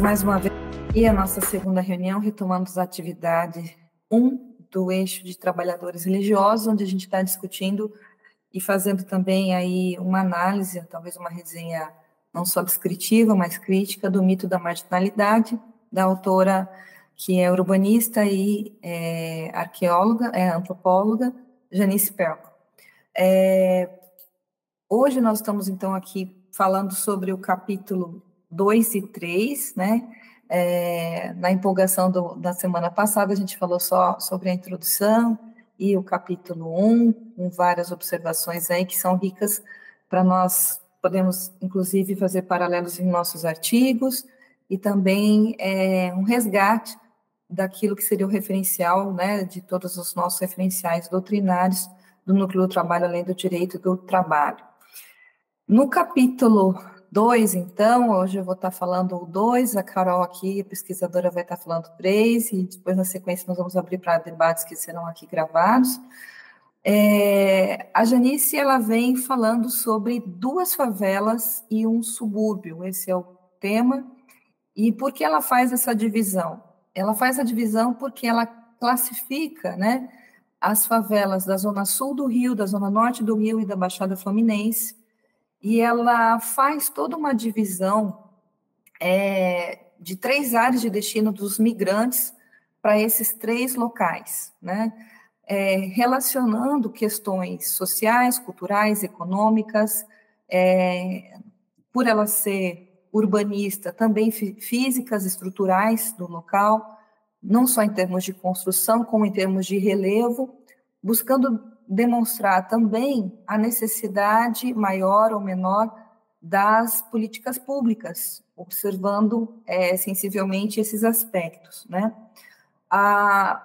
mais uma vez aqui a nossa segunda reunião, retomando as atividades 1 do eixo de trabalhadores religiosos, onde a gente está discutindo e fazendo também aí uma análise, talvez uma resenha não só descritiva, mas crítica do mito da marginalidade, da autora que é urbanista e arqueóloga, antropóloga, Janice Perko. Hoje nós estamos, então, aqui falando sobre o capítulo 2 e 3, né? Na empolgação da semana passada, a gente falou só sobre a introdução e o capítulo 1, com várias observações aí que são ricas para nós, podemos, inclusive, fazer paralelos em nossos artigos e também um resgate daquilo que seria o referencial, né, de todos os nossos referenciais doutrinários do núcleo do trabalho, além do direito do trabalho. No capítulo 2, então, hoje eu vou estar falando o 2, a Carol aqui, a pesquisadora, vai estar falando o 3, e depois, na sequência, nós vamos abrir para debates que serão aqui gravados. A Janice, ela vem falando sobre 2 favelas e um subúrbio, esse é o tema. E por que ela faz essa divisão? Ela faz a divisão porque ela classifica, né, as favelas da zona sul do Rio, da zona norte do Rio e da Baixada Fluminense, e ela faz toda uma divisão de 3 áreas de destino dos migrantes para esses 3 locais, né? Relacionando questões sociais, culturais, econômicas, por ela ser urbanista, também físicas, estruturais do local, não só em termos de construção, como em termos de relevo, buscando demonstrar também a necessidade maior ou menor das políticas públicas, observando sensivelmente esses aspectos, né? A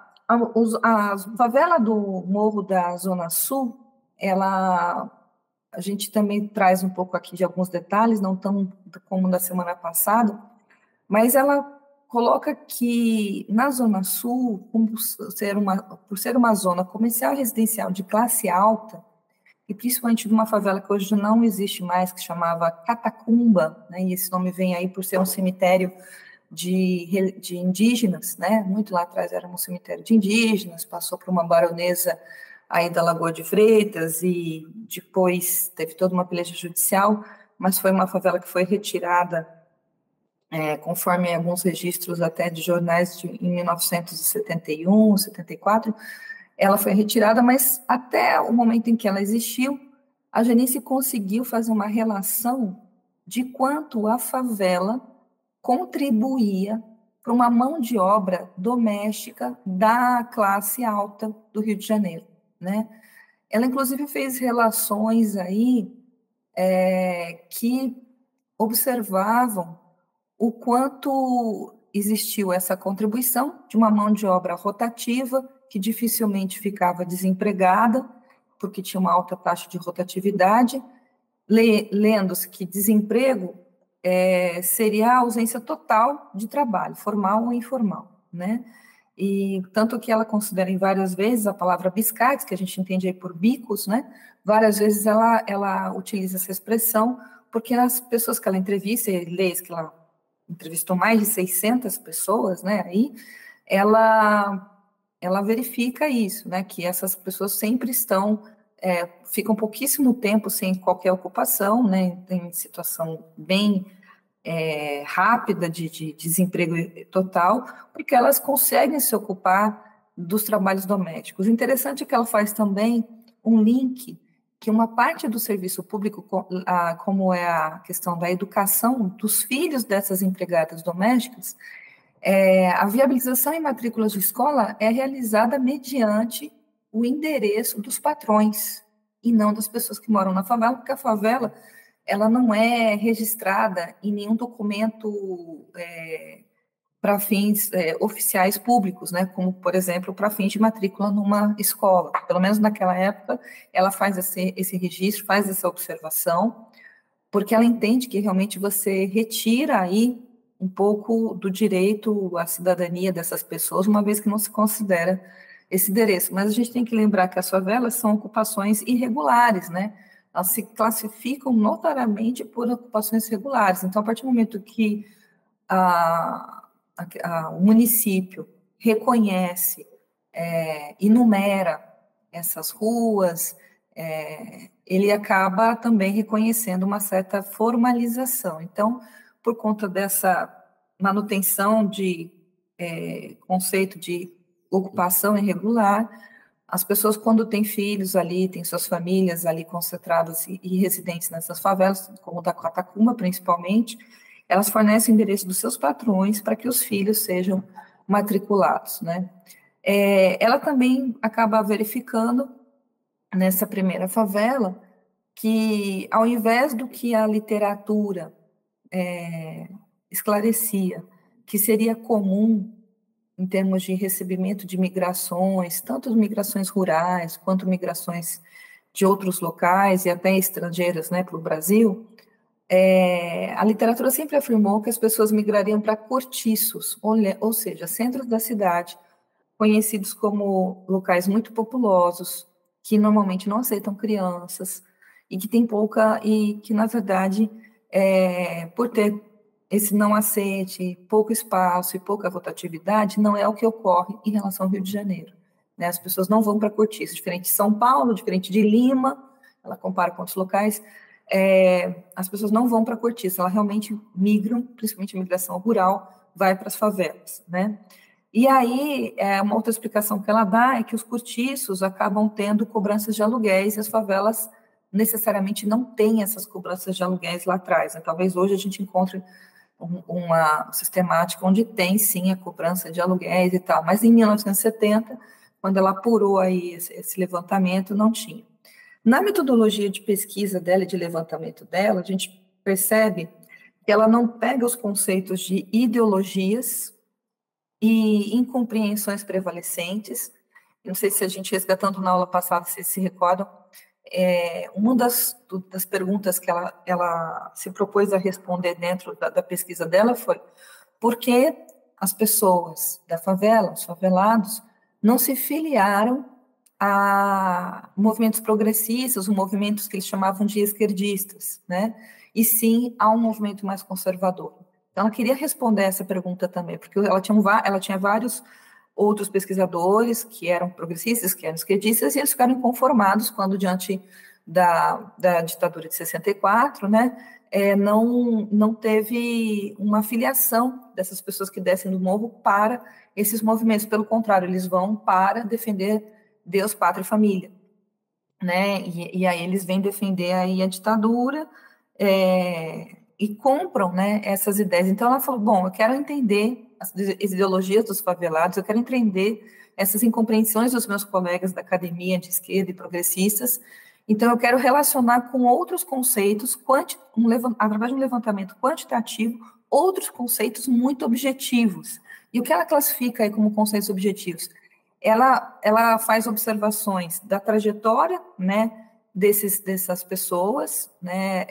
favela do Morro da Zona Sul, a gente também traz um pouco aqui de alguns detalhes, não tão como da semana passada, mas ela coloca que na Zona Sul, por ser uma zona comercial e residencial de classe alta, e principalmente de uma favela que hoje não existe mais, que chamava Catacumba, né, e esse nome vem aí por ser um cemitério de indígenas, né, muito lá atrás era um cemitério de indígenas, passou por uma baronesa aí da Lagoa de Freitas, e depois teve toda uma peleja judicial, mas foi uma favela que foi retirada, conforme alguns registros até de jornais em 1971, 74, ela foi retirada, mas até o momento em que ela existiu, a Janice conseguiu fazer uma relação de quanto a favela contribuía para uma mão de obra doméstica da classe alta do Rio de Janeiro, né? Ela, inclusive, fez relações aí que observavam o quanto existiu essa contribuição de uma mão de obra rotativa, que dificilmente ficava desempregada, porque tinha uma alta taxa de rotatividade, lendo-se que desemprego seria a ausência total de trabalho, formal ou informal, né? E tanto que ela considera em várias vezes a palavra biscates, que a gente entende aí por bicos, né? Várias vezes ela utiliza essa expressão, porque as pessoas que ela entrevista, e leis que ela entrevistou mais de 600 pessoas, né? Aí ela verifica isso, né? Que essas pessoas sempre ficam pouquíssimo tempo sem qualquer ocupação, né? Em situação bem rápida de desemprego total, porque elas conseguem se ocupar dos trabalhos domésticos. O interessante é que ela faz também um link que uma parte do serviço público, como é a questão da educação dos filhos dessas empregadas domésticas, a viabilização em matrículas de escola é realizada mediante o endereço dos patrões e não das pessoas que moram na favela, porque a favela ela não é registrada em nenhum documento para fins oficiais públicos, né? Como, por exemplo, para fins de matrícula numa escola. Pelo menos naquela época, ela faz esse registro, faz essa observação, porque ela entende que realmente você retira aí um pouco do direito à cidadania dessas pessoas, uma vez que não se considera esse endereço. Mas a gente tem que lembrar que as favelas são ocupações irregulares, né? Elas se classificam notariamente por ocupações regulares. Então, a partir do momento que o município reconhece, enumera essas ruas, ele acaba também reconhecendo uma certa formalização. Então, por conta dessa manutenção de conceito de ocupação irregular, as pessoas, quando têm filhos ali, têm suas famílias ali concentradas e residentes nessas favelas, como da Catacumba, principalmente, elas fornecem o endereço dos seus patrões para que os filhos sejam matriculados, né? Ela também acaba verificando, nessa primeira favela, que, ao invés do que a literatura esclarecia, que seria comum em termos de recebimento de migrações, tanto migrações rurais quanto migrações de outros locais e até estrangeiras, né, para o Brasil, a literatura sempre afirmou que as pessoas migrariam para cortiços, ou seja, centros da cidade, conhecidos como locais muito populosos, que normalmente não aceitam crianças e que tem pouca, e que, na verdade, por ter esse não aceite, pouco espaço e pouca rotatividade, não é o que ocorre em relação ao Rio de Janeiro, né? As pessoas não vão para cortiços, diferente de São Paulo, diferente de Lima, ela compara com outros locais, as pessoas não vão para cortiços, elas realmente migram, principalmente a migração rural, vai para as favelas, né? E aí, uma outra explicação que ela dá é que os cortiços acabam tendo cobranças de aluguéis e as favelas necessariamente não têm essas cobranças de aluguéis lá atrás, né? Talvez hoje a gente encontre uma sistemática onde tem, sim, a cobrança de aluguéis e tal, mas em 1970, quando ela apurou aí esse levantamento, não tinha. Na metodologia de pesquisa dela e de levantamento dela, a gente percebe que ela não pega os conceitos de ideologias e incompreensões prevalecentes. Não sei se a gente, resgatando na aula passada, vocês se recordam, uma das perguntas que ela se propôs a responder dentro da pesquisa dela foi: por que as pessoas da favela, os favelados, não se filiaram a movimentos progressistas, os movimentos que eles chamavam de esquerdistas, né? E sim a um movimento mais conservador. Então, ela queria responder essa pergunta também, porque ela tinha vários outros pesquisadores que eram progressistas, que eram esquerdistas, e eles ficaram inconformados quando, diante da ditadura de 64, né, não teve uma filiação dessas pessoas que descem do morro para esses movimentos. Pelo contrário, eles vão para defender Deus, pátria e família, né? E aí eles vêm defender aí a ditadura e compram, né, essas ideias. Então ela falou: bom, eu quero entender as ideologias dos favelados, eu quero entender essas incompreensões dos meus colegas da academia de esquerda e progressistas. Então eu quero relacionar com outros conceitos, através de um levantamento quantitativo, outros conceitos muito objetivos. E o que ela classifica aí como conceitos objetivos? Ela faz observações da trajetória, né, dessas pessoas, né,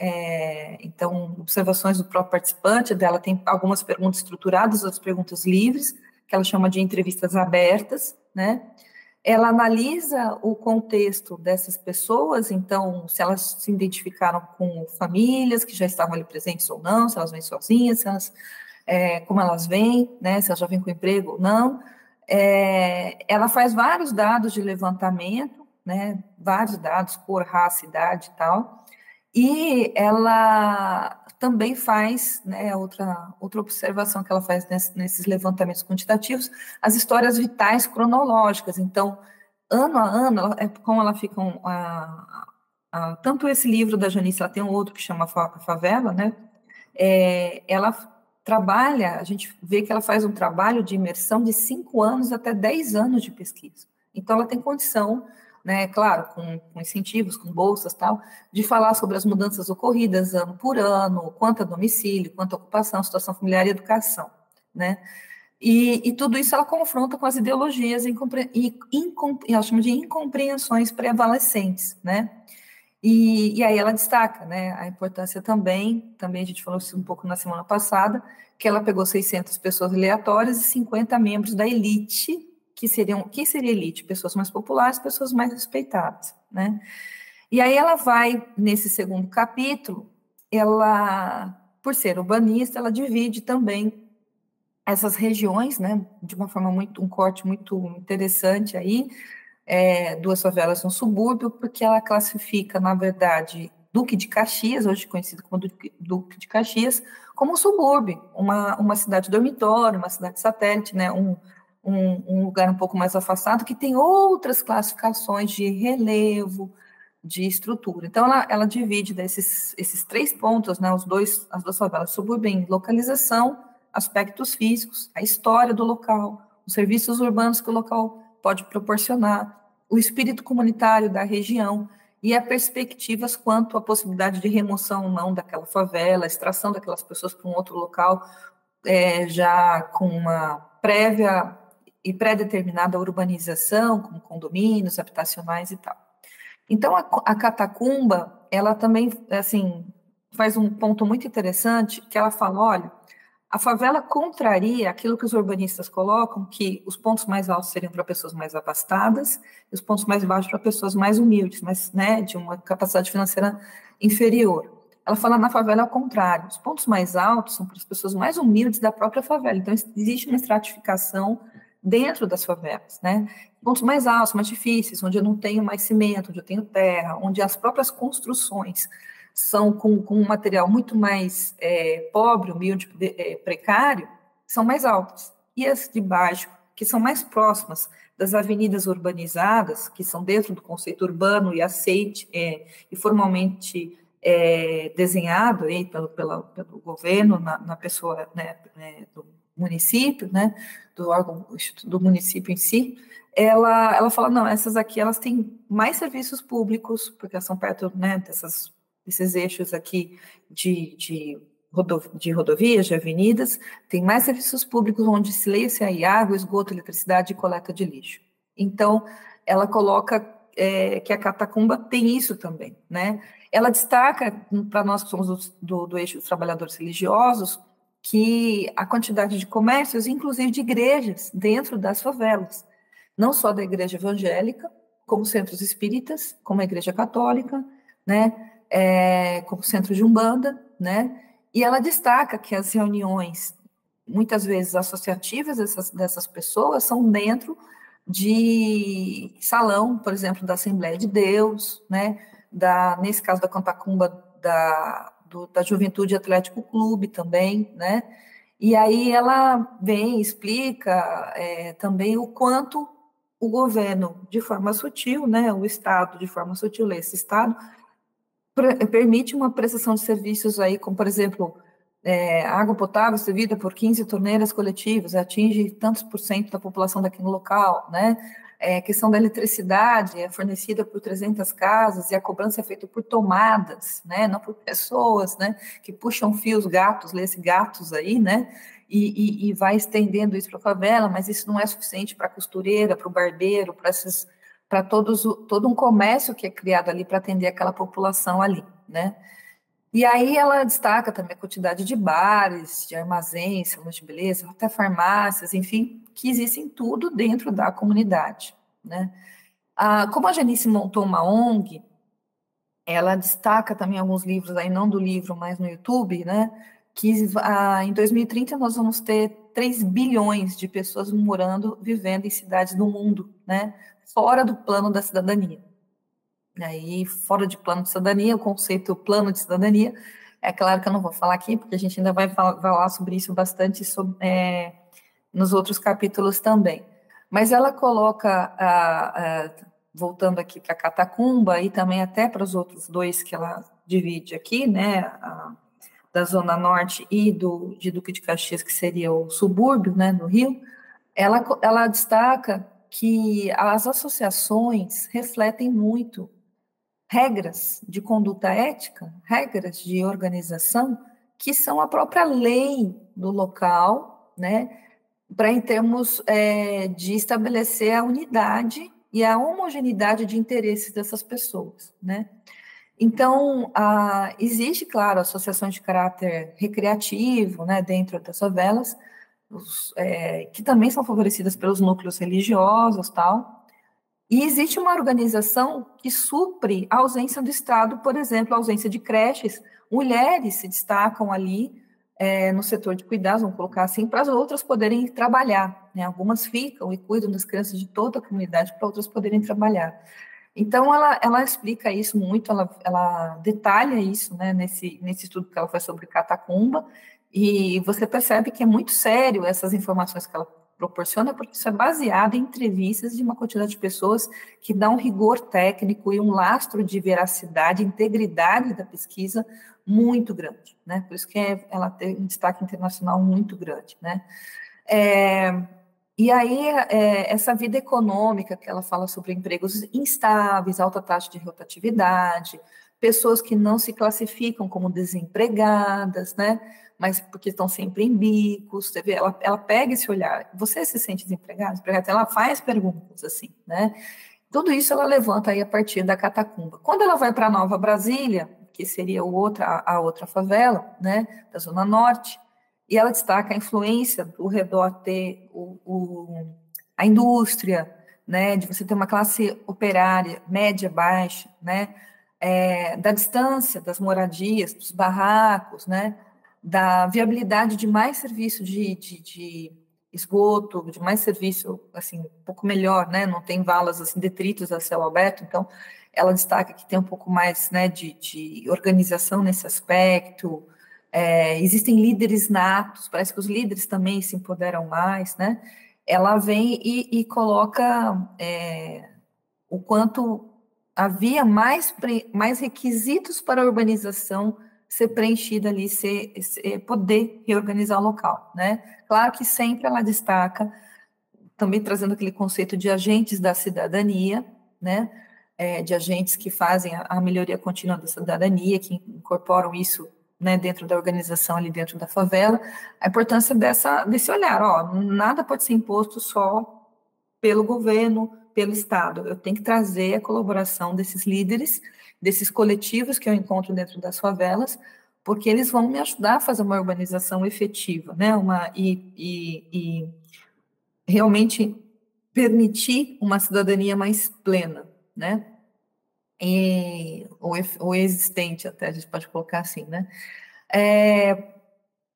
então, observações do próprio participante, dela tem algumas perguntas estruturadas, outras perguntas livres, que ela chama de entrevistas abertas, né, ela analisa o contexto dessas pessoas, então, se elas se identificaram com famílias que já estavam ali presentes ou não, se elas vêm sozinhas, se elas, como elas vêm, né, se elas já vêm com emprego ou não. Ela faz vários dados de levantamento, né, vários dados, cor, raça, idade e tal, e ela também faz, né, outra observação que ela faz nesses levantamentos quantitativos, as histórias vitais cronológicas. Então, ano a ano, como ela fica tanto esse livro da Janice, ela tem um outro que chama Favela, né, ela trabalha, a gente vê que ela faz um trabalho de imersão de 5 anos até 10 anos de pesquisa. Então, ela tem condição, né, claro, com incentivos, com bolsas tal, de falar sobre as mudanças ocorridas ano por ano, quanto a domicílio, quanto a ocupação, situação familiar e educação, né? E tudo isso ela confronta com as ideologias ela chama de incompreensões prevalecentes, né? E aí ela destaca, né, a importância também a gente falou isso um pouco na semana passada, que ela pegou 600 pessoas aleatórias e 50 membros da elite, que seria elite? Pessoas mais populares, pessoas mais respeitadas, né? E aí ela vai, nesse segundo capítulo, ela, por ser urbanista, ela divide também essas regiões, né, de uma forma um corte muito interessante aí, duas favelas no subúrbio, porque ela classifica, na verdade, Duque de Caxias, hoje conhecido como Duque de Caxias, como um subúrbio, uma cidade dormitório, uma cidade satélite, né, um lugar um pouco mais afastado, que tem outras classificações de relevo, de estrutura. Então, ela divide esses 3 pontos, né, as duas favelas subúrbio em localização, aspectos físicos, a história do local, os serviços urbanos que o local pode proporcionar, o espírito comunitário da região e as perspectivas quanto à possibilidade de remoção ou não daquela favela, extração daquelas pessoas para um outro local, já com uma prévia e pré-determinada urbanização, como condomínios, habitacionais e tal. Então, a Catacumba, ela também, assim, faz um ponto muito interessante, que ela fala, olha, a favela contraria aquilo que os urbanistas colocam, que os pontos mais altos seriam para pessoas mais abastadas e os pontos mais baixos para pessoas mais humildes, mas, né, de uma capacidade financeira inferior. Ela fala na favela ao contrário, os pontos mais altos são para as pessoas mais humildes da própria favela, então existe uma estratificação dentro das favelas, né? Pontos mais altos, mais difíceis, onde eu não tenho mais cimento, onde eu tenho terra, onde as próprias construções são com um material muito mais pobre, humilde, precário, são mais altas. E as de baixo, que são mais próximas das avenidas urbanizadas, que são dentro do conceito urbano e aceite e formalmente desenhado aí pelo governo, na pessoa, né, do município, né, do órgão do município em si, ela fala, não, essas aqui elas têm mais serviços públicos, porque elas são perto, né, desses eixos aqui de rodovias, de avenidas, tem mais serviços públicos onde se leia-se aí água, esgoto, eletricidade e coleta de lixo. Então, ela coloca que a Catacumba tem isso também, né? Ela destaca, para nós que somos do eixo dos trabalhadores religiosos, que a quantidade de comércios, inclusive de igrejas, dentro das favelas, não só da igreja evangélica, como centros espíritas, como a igreja católica, né, como centro de umbanda, né, e ela destaca que as reuniões, muitas vezes associativas dessas pessoas, são dentro de salão, por exemplo, da Assembleia de Deus, né, nesse caso da Catacumba, da Juventude Atlético Clube também, né, e aí ela vem e explica também o quanto o governo, de forma sutil, né, o Estado, de forma sutil, esse Estado, permite uma prestação de serviços aí, como, por exemplo, água potável servida por 15 torneiras coletivas, atinge tantos por cento da população daquele local, né? Questão da eletricidade é fornecida por 300 casas e a cobrança é feita por tomadas, né? Não por pessoas, né? Que puxam fios gatos, lê-se gatos aí, né? E vai estendendo isso para a favela, mas isso não é suficiente para a costureira, para o barbeiro, para todo um comércio que é criado ali para atender aquela população ali, né? E aí ela destaca também a quantidade de bares, de armazéns, salões de beleza, até farmácias, enfim, que existem tudo dentro da comunidade, né? Como a Janice montou uma ONG, ela destaca também alguns livros aí, não do livro, mas no YouTube, né? Que em 2030 nós vamos ter 3 bilhões de pessoas morando, vivendo em cidades do mundo, né? Fora do plano da cidadania. Aí, fora de plano de cidadania, o conceito plano de cidadania, é claro que eu não vou falar aqui, porque a gente ainda vai falar sobre isso bastante nos outros capítulos também. Mas ela coloca, voltando aqui para a Catacumba e também até para os outros dois que ela divide aqui, né, da Zona Norte e de Duque de Caxias, que seria o subúrbio, né, no Rio, ela destaca que as associações refletem muito regras de conduta ética, regras de organização, que são a própria lei do local, né, para em termos de estabelecer a unidade e a homogeneidade de interesses dessas pessoas, né? Então, existe, claro, associações de caráter recreativo, né, dentro das favelas, que também são favorecidas pelos núcleos religiosos, tal, e existe uma organização que supre a ausência do Estado, por exemplo, a ausência de creches. Mulheres se destacam ali no setor de cuidados, vamos colocar assim, para as outras poderem trabalhar, né? Algumas ficam e cuidam das crianças de toda a comunidade para outras poderem trabalhar. Então, ela explica isso muito, ela detalha isso, né, nesse estudo que ela faz sobre catacumba, e você percebe que é muito sério essas informações que ela proporciona, porque isso é baseado em entrevistas de uma quantidade de pessoas que dá um rigor técnico e um lastro de veracidade, integridade da pesquisa muito grande, né? Por isso que ela tem um destaque internacional muito grande, né? E aí, essa vida econômica que ela fala sobre empregos instáveis, alta taxa de rotatividade, pessoas que não se classificam como desempregadas, né? Mas porque estão sempre em bicos, você vê, ela pega esse olhar, você se sente desempregado? Ela faz perguntas assim, né? Tudo isso ela levanta aí a partir da catacumba. Quando ela vai para Nova Brasília, que seria a outra favela, né, da Zona Norte, e ela destaca a influência do redor ter a indústria, né, de você ter uma classe operária, média, baixa, né, da distância das moradias, dos barracos, né, da viabilidade de mais serviço de esgoto, de mais serviço, assim, um pouco melhor, né, não tem valas, assim, detritos a céu aberto, então ela destaca que tem um pouco mais, né, de organização nesse aspecto. Existem líderes natos, parece que os líderes também se empoderam mais, né? Ela vem e coloca o quanto havia mais requisitos para a urbanização ser preenchida ali, poder reorganizar o local, né? Claro que sempre ela destaca, também trazendo aquele conceito de agentes da cidadania, né? De agentes que fazem a melhoria contínua da cidadania, que incorporam isso, né, dentro da organização ali dentro da favela, a importância desse olhar, ó, nada pode ser imposto só pelo governo, pelo Estado, eu tenho que trazer a colaboração desses líderes, desses coletivos que eu encontro dentro das favelas, porque eles vão me ajudar a fazer uma urbanização efetiva, né, e realmente permitir uma cidadania mais plena, né, ou existente, até a gente pode colocar assim, né.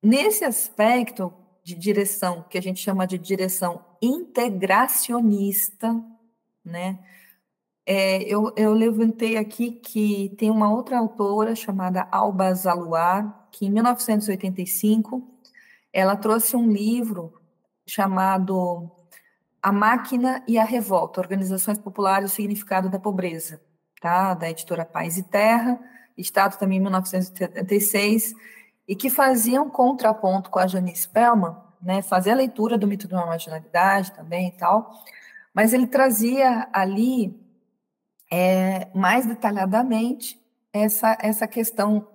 Nesse aspecto de direção, que a gente chama de direção integracionista, né, eu levantei aqui que tem uma outra autora chamada Alba Zaluar, que em 1985, ela trouxe um livro chamado A Máquina e a Revolta, Organizações Populares e o Significado da Pobreza, tá? Da editora Paz e Terra, editado também em 1976, e que fazia um contraponto com a Janice Spellman, né? Fazia a leitura do mito da marginalidade também e tal, mas ele trazia ali mais detalhadamente essa questão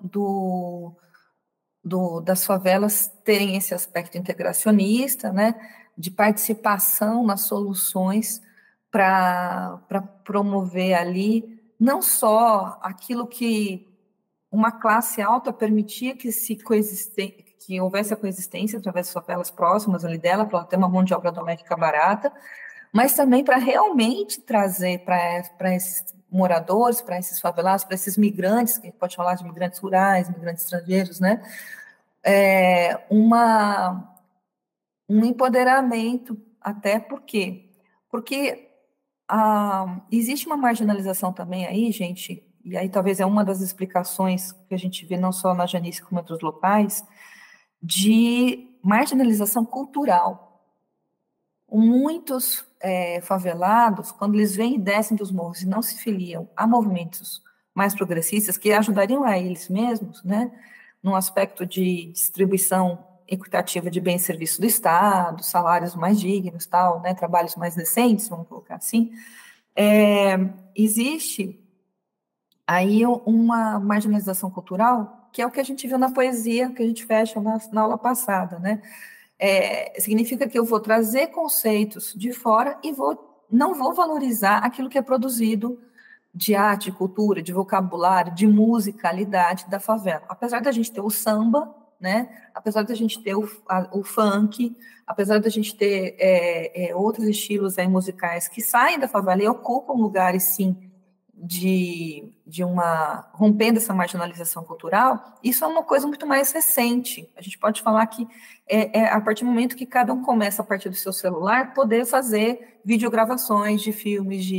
das favelas terem esse aspecto integracionista, né, de participação nas soluções para promover ali não só aquilo que uma classe alta permitia que houvesse a coexistência através das favelas próximas ali dela, para ela ter uma mão de obra doméstica barata, mas também para realmente trazer para esses moradores, para esses favelados, para esses migrantes, que a gente pode falar de migrantes rurais, migrantes estrangeiros, né? Um empoderamento, até porque existe uma marginalização também aí, gente, e aí talvez é uma das explicações que a gente vê não só na Janice como em outros locais, de marginalização cultural. Muitos favelados, quando eles vêm e descem dos morros e não se filiam a movimentos mais progressistas, que ajudariam a eles mesmos, né, num aspecto de distribuição equitativa de bens e serviços do Estado, salários mais dignos, tal, né, trabalhos mais decentes, vamos colocar assim, existe aí uma marginalização cultural, que é o que a gente viu na poesia, que a gente fecha na aula passada, né? Significa que eu vou trazer conceitos de fora e não vou valorizar aquilo que é produzido de arte, cultura, de vocabulário, de musicalidade da favela. Apesar da gente ter o samba, né? Apesar da gente ter o funk, apesar da gente ter outros estilos aí musicais que saem da favela e ocupam lugares, sim, de uma rompendo essa marginalização cultural, isso é uma coisa muito mais recente. A gente pode falar que a partir do momento que cada um começa, a partir do seu celular, poder fazer videogravações de filmes,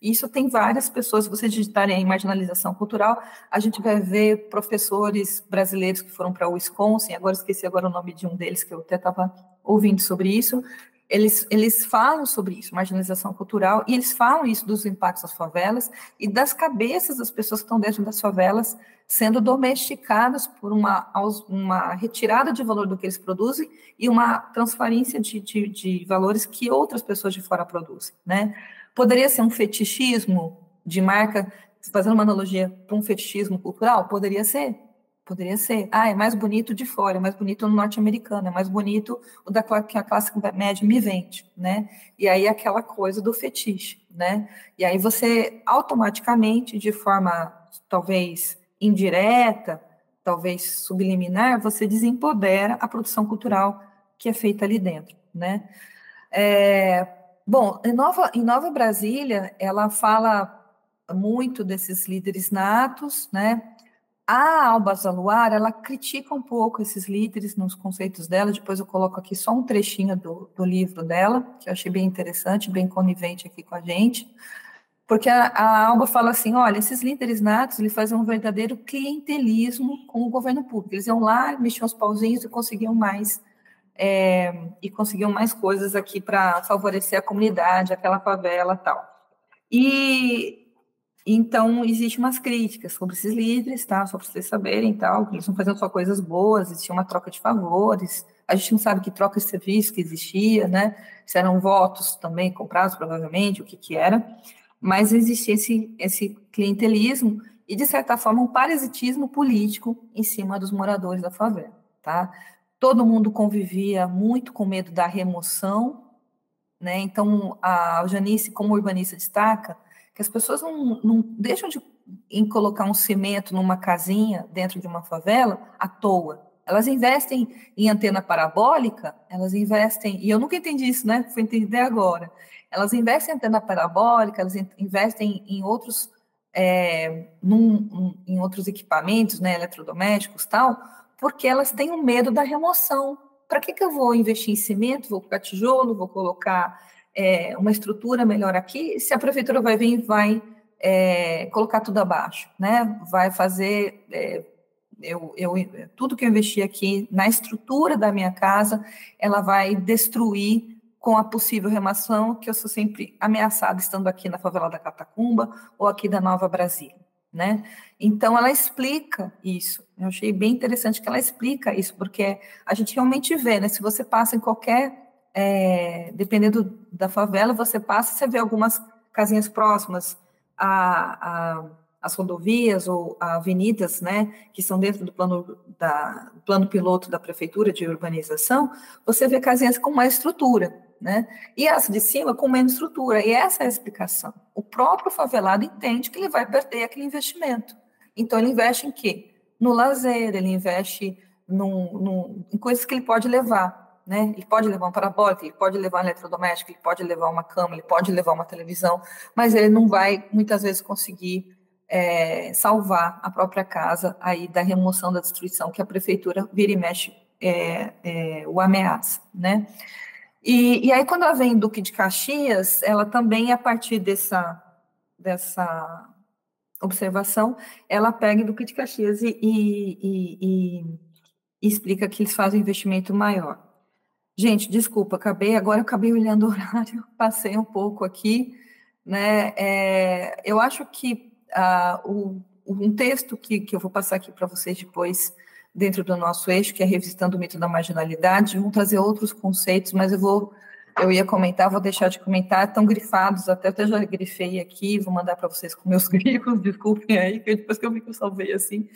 isso tem várias pessoas, se vocês digitarem em marginalização cultural, a gente vai ver professores brasileiros que foram para o Wisconsin, agora esqueci agora o nome de um deles, que eu até estava ouvindo sobre isso. Eles falam sobre isso, marginalização cultural, e eles falam isso dos impactos das favelas e das cabeças das pessoas que estão dentro das favelas sendo domesticadas por uma retirada de valor do que eles produzem e uma transferência de valores que outras pessoas de fora produzem, né? Poderia ser um fetichismo de marca, fazendo uma analogia para um fetichismo cultural? Poderia ser. Poderia ser. É mais bonito de fora, é mais bonito no norte-americano, é mais bonito o que a classe média me vende, né? E aí aquela coisa do fetiche, né? E aí você automaticamente, de forma talvez indireta, talvez subliminar, você desempodera a produção cultural que é feita ali dentro, né? Bom, em Nova Brasília, ela fala muito desses líderes natos, né? A Alba Zaluar, ela critica um pouco esses líderes nos conceitos dela, depois eu coloco aqui só um trechinho do livro dela, que eu achei bem interessante, bem conivente aqui com a gente, porque a Alba fala assim, olha, esses líderes natos, eles fazem um verdadeiro clientelismo com o governo público, eles iam lá, mexiam os pauzinhos e conseguiam mais coisas aqui para favorecer a comunidade, aquela favela e tal. Então, existem umas críticas sobre esses líderes, tá? Só para vocês saberem, tal, que eles estão fazendo só coisas boas, existia uma troca de favores, a gente não sabe que troca de serviço que existia, né? Se eram votos também comprados, provavelmente, o que era, mas existia esse clientelismo e, de certa forma, um parasitismo político em cima dos moradores da favela, tá? Todo mundo convivia muito com medo da remoção, né? Então, a Janice, como urbanista, destaca que as pessoas não deixam de colocar um cimento numa casinha dentro de uma favela à toa. Elas investem em antena parabólica, elas investem, e eu nunca entendi isso, né? Fui entender agora. Elas investem em antena parabólica, elas investem em outros, em outros equipamentos, né, eletrodomésticos, tal, porque elas têm o medo da remoção. Para que eu vou investir em cimento, vou colocar tijolo, vou colocar uma estrutura melhor aqui, se a prefeitura vai vir e vai colocar tudo abaixo, né? Vai fazer tudo que eu investi aqui na estrutura da minha casa, ela vai destruir com a possível remoção, que eu sou sempre ameaçada estando aqui na favela da Catacumba ou aqui da Nova Brasília, né? Então, ela explica isso. Eu achei bem interessante que ela explica isso, porque a gente realmente vê, né? Se você passa em qualquer dependendo da favela, você passa e você vê algumas casinhas próximas às rodovias ou avenidas, né, que são dentro do plano piloto da prefeitura de urbanização, você vê casinhas com mais estrutura, né, e as de cima com menos estrutura, e essa é a explicação. O próprio favelado entende que ele vai perder aquele investimento. Então, ele investe em quê? No lazer, ele investe em coisas que ele pode levar, né? Ele pode levar um parabólico, ele pode levar um eletrodoméstico, ele pode levar uma cama, ele pode levar uma televisão, mas ele não vai, muitas vezes, conseguir salvar a própria casa aí da remoção, da destruição, que a prefeitura vira e mexe o ameaça, né? E aí, quando ela vem em Duque de Caxias, ela também, a partir dessa observação, ela pega em Duque de Caxias e explica que eles fazem um investimento maior. Gente, desculpa, agora eu acabei olhando o horário, passei um pouco aqui, né? Eu acho que um texto que eu vou passar aqui para vocês depois, dentro do nosso eixo, que é Revisitando o Mito da Marginalidade, vão trazer outros conceitos, mas eu ia comentar, vou deixar de comentar, estão grifados, até já grifei aqui, vou mandar para vocês com meus grifos, desculpem aí, que depois que eu vi que eu salvei assim.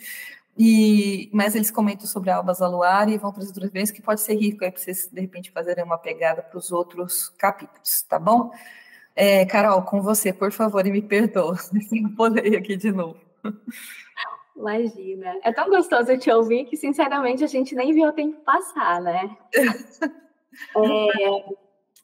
Mas eles comentam sobre a Alba Zaluar e vão trazer outras vezes que pode ser rico aí para vocês, de repente, fazerem uma pegada para os outros capítulos, tá bom? Carol, com você, por favor, e me perdoa, se não poder aqui de novo. Imagina. É tão gostoso te ouvir que, sinceramente, a gente nem viu o tempo passar, né?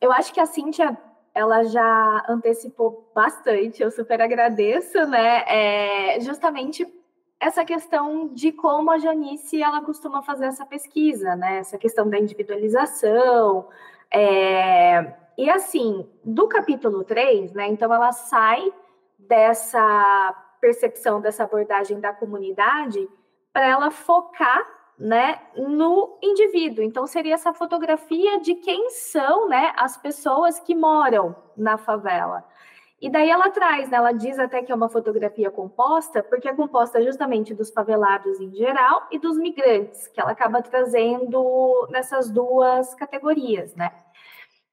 Eu acho que a Cíntia ela já antecipou bastante, eu super agradeço, né? Justamente essa questão de como a Janice ela costuma fazer essa pesquisa, né? Essa questão da individualização. E assim, do capítulo 3, né? Então ela sai dessa percepção, dessa abordagem da comunidade para ela focar, né, no indivíduo. Então seria essa fotografia de quem são, né, as pessoas que moram na favela. E daí ela traz, né, ela diz até que é uma fotografia composta, porque é composta justamente dos favelados em geral e dos migrantes, que ela acaba trazendo nessas duas categorias, né?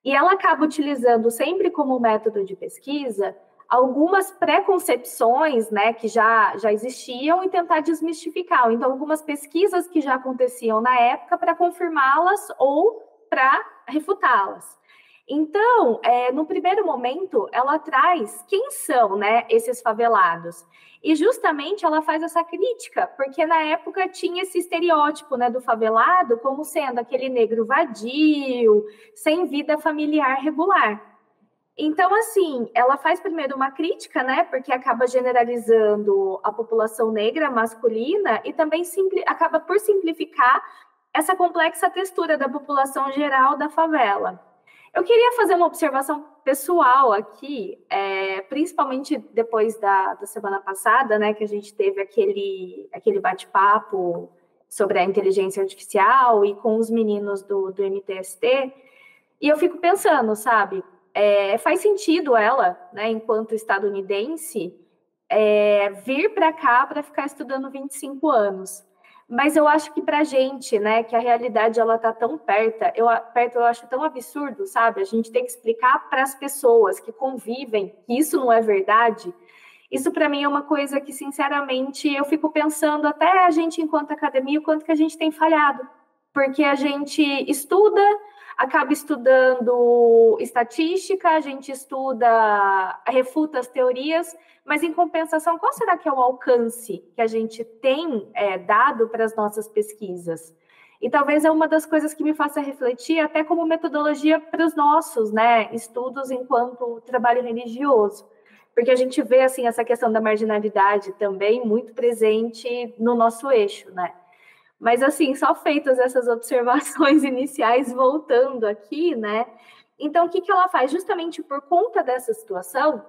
E ela acaba utilizando sempre como método de pesquisa algumas preconcepções, né, que já existiam e tentar desmistificar. Então, algumas pesquisas que já aconteciam na época para confirmá-las ou para refutá-las. Então, no primeiro momento, ela traz quem são, né, esses favelados. E justamente ela faz essa crítica, porque na época tinha esse estereótipo, né, do favelado como sendo aquele negro vadio, sem vida familiar regular. Então, assim, ela faz primeiro uma crítica, né, porque acaba generalizando a população negra masculina e também acaba por simplificar essa complexa textura da população geral da favela. Eu queria fazer uma observação pessoal aqui, principalmente depois da semana passada, né, que a gente teve aquele bate-papo sobre a inteligência artificial e com os meninos do MTST, e eu fico pensando, sabe, faz sentido ela, né, enquanto estadunidense, vir para cá para ficar estudando 25 anos. Mas eu acho que para a gente, né, que a realidade ela tá tão perto, eu acho tão absurdo, sabe? A gente tem que explicar para as pessoas que convivem que isso não é verdade. Isso para mim é uma coisa que, sinceramente, eu fico pensando até a gente enquanto academia, o quanto que a gente tem falhado. Porque a gente estuda, acaba estudando estatística, a gente estuda, refuta as teorias, mas em compensação, qual será que é o alcance que a gente tem dado para as nossas pesquisas? E talvez é uma das coisas que me faça refletir até como metodologia para os nossos, né, estudos enquanto trabalho religioso. Porque a gente vê assim essa questão da marginalidade também muito presente no nosso eixo, né? Mas, assim, só feitas essas observações iniciais, voltando aqui, né? Então, o que ela faz? Justamente por conta dessa situação,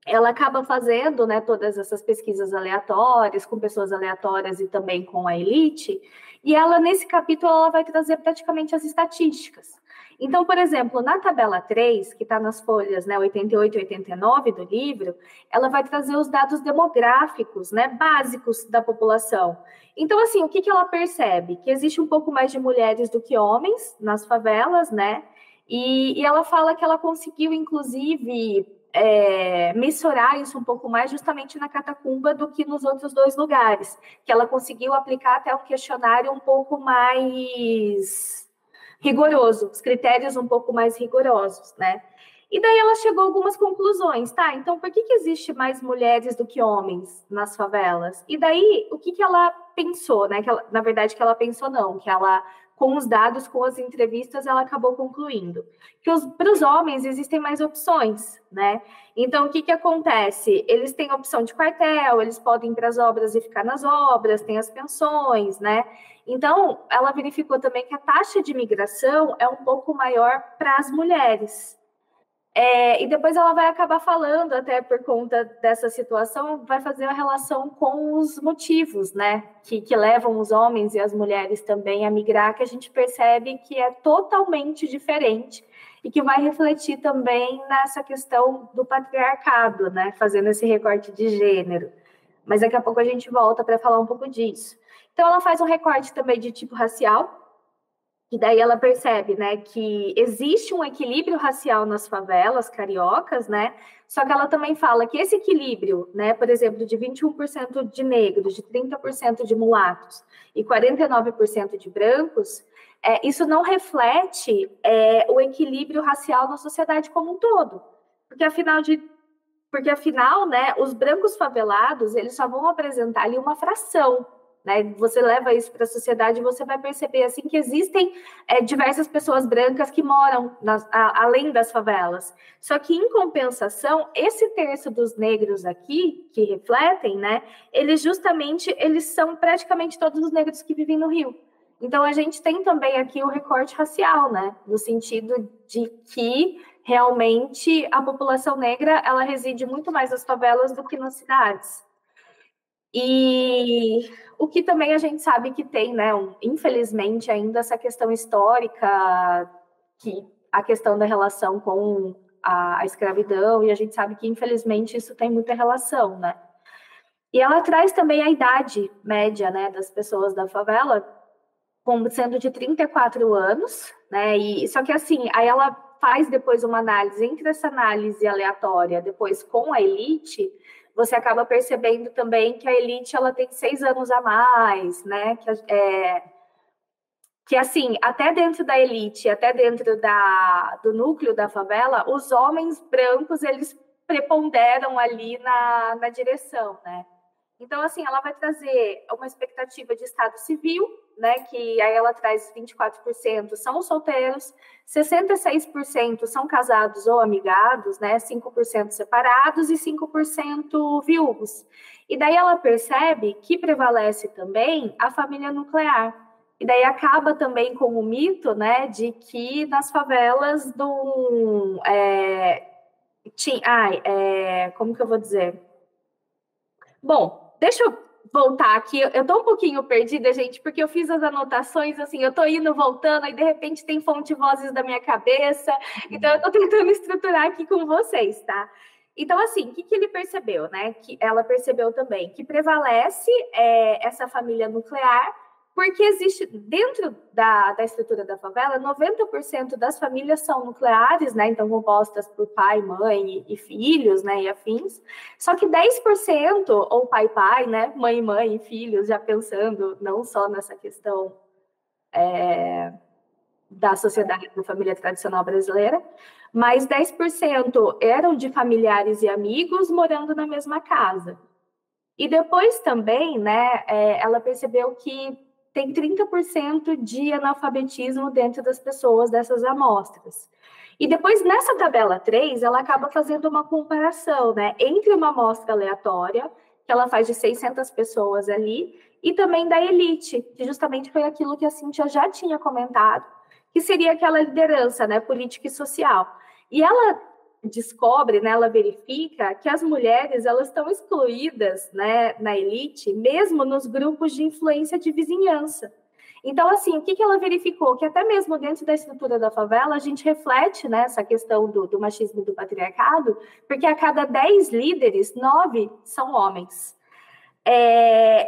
ela acaba fazendo, né, todas essas pesquisas aleatórias, com pessoas aleatórias e também com a elite, e ela, nesse capítulo, ela vai trazer praticamente as estatísticas. Então, por exemplo, na tabela 3, que está nas folhas, né, 88 e 89 do livro, ela vai trazer os dados demográficos, né, básicos da população. Então, assim, o que ela percebe? Que existe um pouco mais de mulheres do que homens nas favelas, né? E ela fala que ela conseguiu, inclusive, mensurar isso um pouco mais justamente na Catacumba do que nos outros dois lugares, que ela conseguiu aplicar até um questionário um pouco mais rigoroso, os critérios um pouco mais rigorosos, né? E daí ela chegou a algumas conclusões, tá? Então, por que existe mais mulheres do que homens nas favelas? E daí, o que ela pensou, né? Na verdade, que ela pensou não, que ela, com os dados, com as entrevistas, ela acabou concluindo que para os homens existem mais opções, né? Então, o que acontece? Eles têm opção de quartel, eles podem ir para as obras e ficar nas obras, tem as pensões, né? Então, ela verificou também que a taxa de imigração é um pouco maior para as mulheres. E depois ela vai acabar falando, até por conta dessa situação, vai fazer a relação com os motivos, né, que levam os homens e as mulheres também a migrar, que a gente percebe que é totalmente diferente e que vai refletir também nessa questão do patriarcado, né, fazendo esse recorte de gênero. Mas daqui a pouco a gente volta para falar um pouco disso. Então, ela faz um recorte também de tipo racial, e daí ela percebe, né, que existe um equilíbrio racial nas favelas cariocas, né? Só que ela também fala que esse equilíbrio, né, por exemplo, de 21% de negros, de 30% de mulatos e 49% de brancos, isso não reflete o equilíbrio racial na sociedade como um todo. Porque afinal, né, os brancos favelados, eles só vão apresentar ali uma fração né? Você leva isso para a sociedade, você vai perceber assim que existem diversas pessoas brancas que moram além das favelas. Só que, em compensação, esse terço dos negros aqui, que refletem, né? Eles são praticamente todos os negros que vivem no Rio. Então, a gente tem também aqui o recorte racial, né? No sentido de que realmente a população negra ela reside muito mais nas favelas do que nas cidades. E o que também a gente sabe que tem, né? Infelizmente, ainda essa questão histórica, que a questão da relação com a escravidão, e a gente sabe que, infelizmente, isso tem muita relação, né? E ela traz também a idade média, né, das pessoas da favela, como sendo de 34 anos, né? E só que assim, aí ela faz depois uma análise entre essa análise aleatória, depois com a elite, você acaba percebendo também que a elite ela tem 6 anos a mais, né? Que assim, até dentro da elite, até dentro do núcleo da favela, os homens brancos eles preponderam ali na direção, né? Então, assim, ela vai trazer uma expectativa de estado civil, né, que aí ela traz 24% são solteiros, 66% são casados ou amigados, né, 5% separados e 5% viúvos. E daí ela percebe que prevalece também a família nuclear. E daí acaba também com o mito, né, de que nas favelas como que eu vou dizer? Bom, deixa eu voltar aqui. Eu tô um pouquinho perdida, gente, porque eu fiz as anotações, assim, eu tô indo, voltando, e de repente tem fonte vozes da minha cabeça. Então, eu tô tentando estruturar aqui com vocês, tá? Então, assim, o que ele percebeu, né? Que ela percebeu também que prevalece essa família nuclear, porque existe, dentro da estrutura da favela, 90% das famílias são nucleares, né? Então, compostas por pai, mãe e filhos, né? E afins. Só que 10%, ou pai, né? Mãe e filhos, já pensando não só nessa questão da sociedade da família tradicional brasileira, mas 10% eram de familiares e amigos morando na mesma casa. E depois também, né? Ela percebeu que tem 30% de analfabetismo dentro das pessoas dessas amostras. E depois, nessa tabela 3, ela acaba fazendo uma comparação, né, entre uma amostra aleatória, que ela faz de 600 pessoas ali, e também da elite, que justamente foi aquilo que a Cíntia já tinha comentado, que seria aquela liderança, né, política e social. E ela descobre, né, ela verifica que as mulheres elas estão excluídas, né, na elite, mesmo nos grupos de influência de vizinhança. Então, assim, o que ela verificou? Que até mesmo dentro da estrutura da favela, a gente reflete, né, essa questão do machismo e do patriarcado, porque a cada 10 líderes, 9 são homens.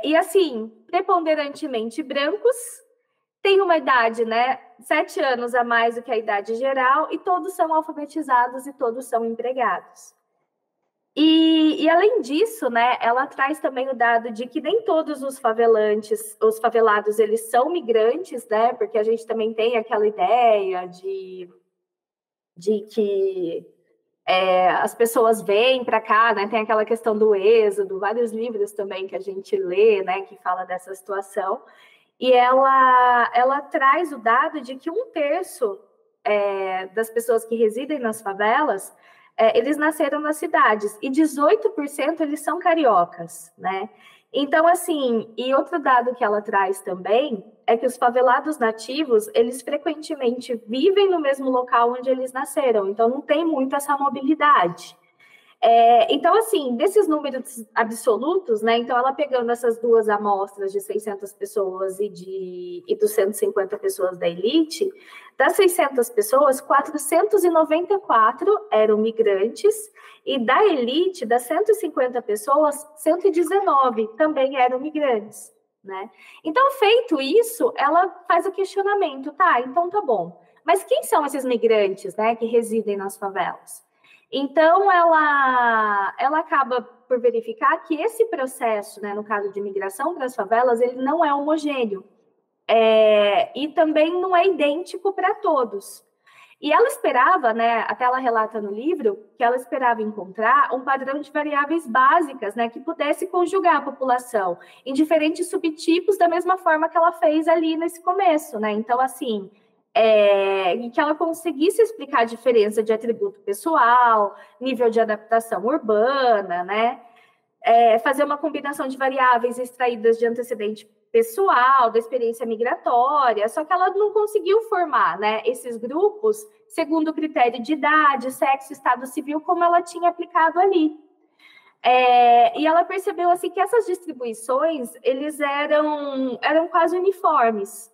E, assim, preponderantemente brancos, tem uma idade, né, 7 anos a mais do que a idade geral, e todos são alfabetizados e todos são empregados. E além disso, né, ela traz também o dado de que nem todos os favelados, eles são migrantes, né, porque a gente também tem aquela ideia de que as pessoas vêm para cá, né, tem aquela questão do êxodo, vários livros também que a gente lê, né, que fala dessa situação. E ela traz o dado de que 1/3 das pessoas que residem nas favelas, eles nasceram nas cidades, e 18% eles são cariocas, né? Então, assim, e outro dado que ela traz também é que os favelados nativos, eles frequentemente vivem no mesmo local onde eles nasceram, então não tem muito essa mobilidade. Então, assim, desses números absolutos, né? Então, ela pegando essas duas amostras de 600 pessoas e dos 150 pessoas da elite, das 600 pessoas, 494 eram migrantes, e da elite, das 150 pessoas, 119 também eram migrantes, né? Então, feito isso, ela faz o questionamento, tá, então tá bom. Mas quem são esses migrantes, né, que residem nas favelas? Então, ela acaba por verificar que esse processo, né, no caso de migração para as favelas, ele não é homogêneo. E também não é idêntico para todos. E ela esperava, né, até ela relata no livro, que ela esperava encontrar um padrão de variáveis básicas, né, que pudesse conjugar a população em diferentes subtipos da mesma forma que ela fez ali nesse começo, né? Então, assim, que ela conseguisse explicar a diferença de atributo pessoal, nível de adaptação urbana, né? Fazer uma combinação de variáveis extraídas de antecedente pessoal, da experiência migratória, só que ela não conseguiu formar, né, esses grupos segundo o critério de idade, sexo, estado civil, como ela tinha aplicado ali. E ela percebeu assim que essas distribuições eles eram quase uniformes.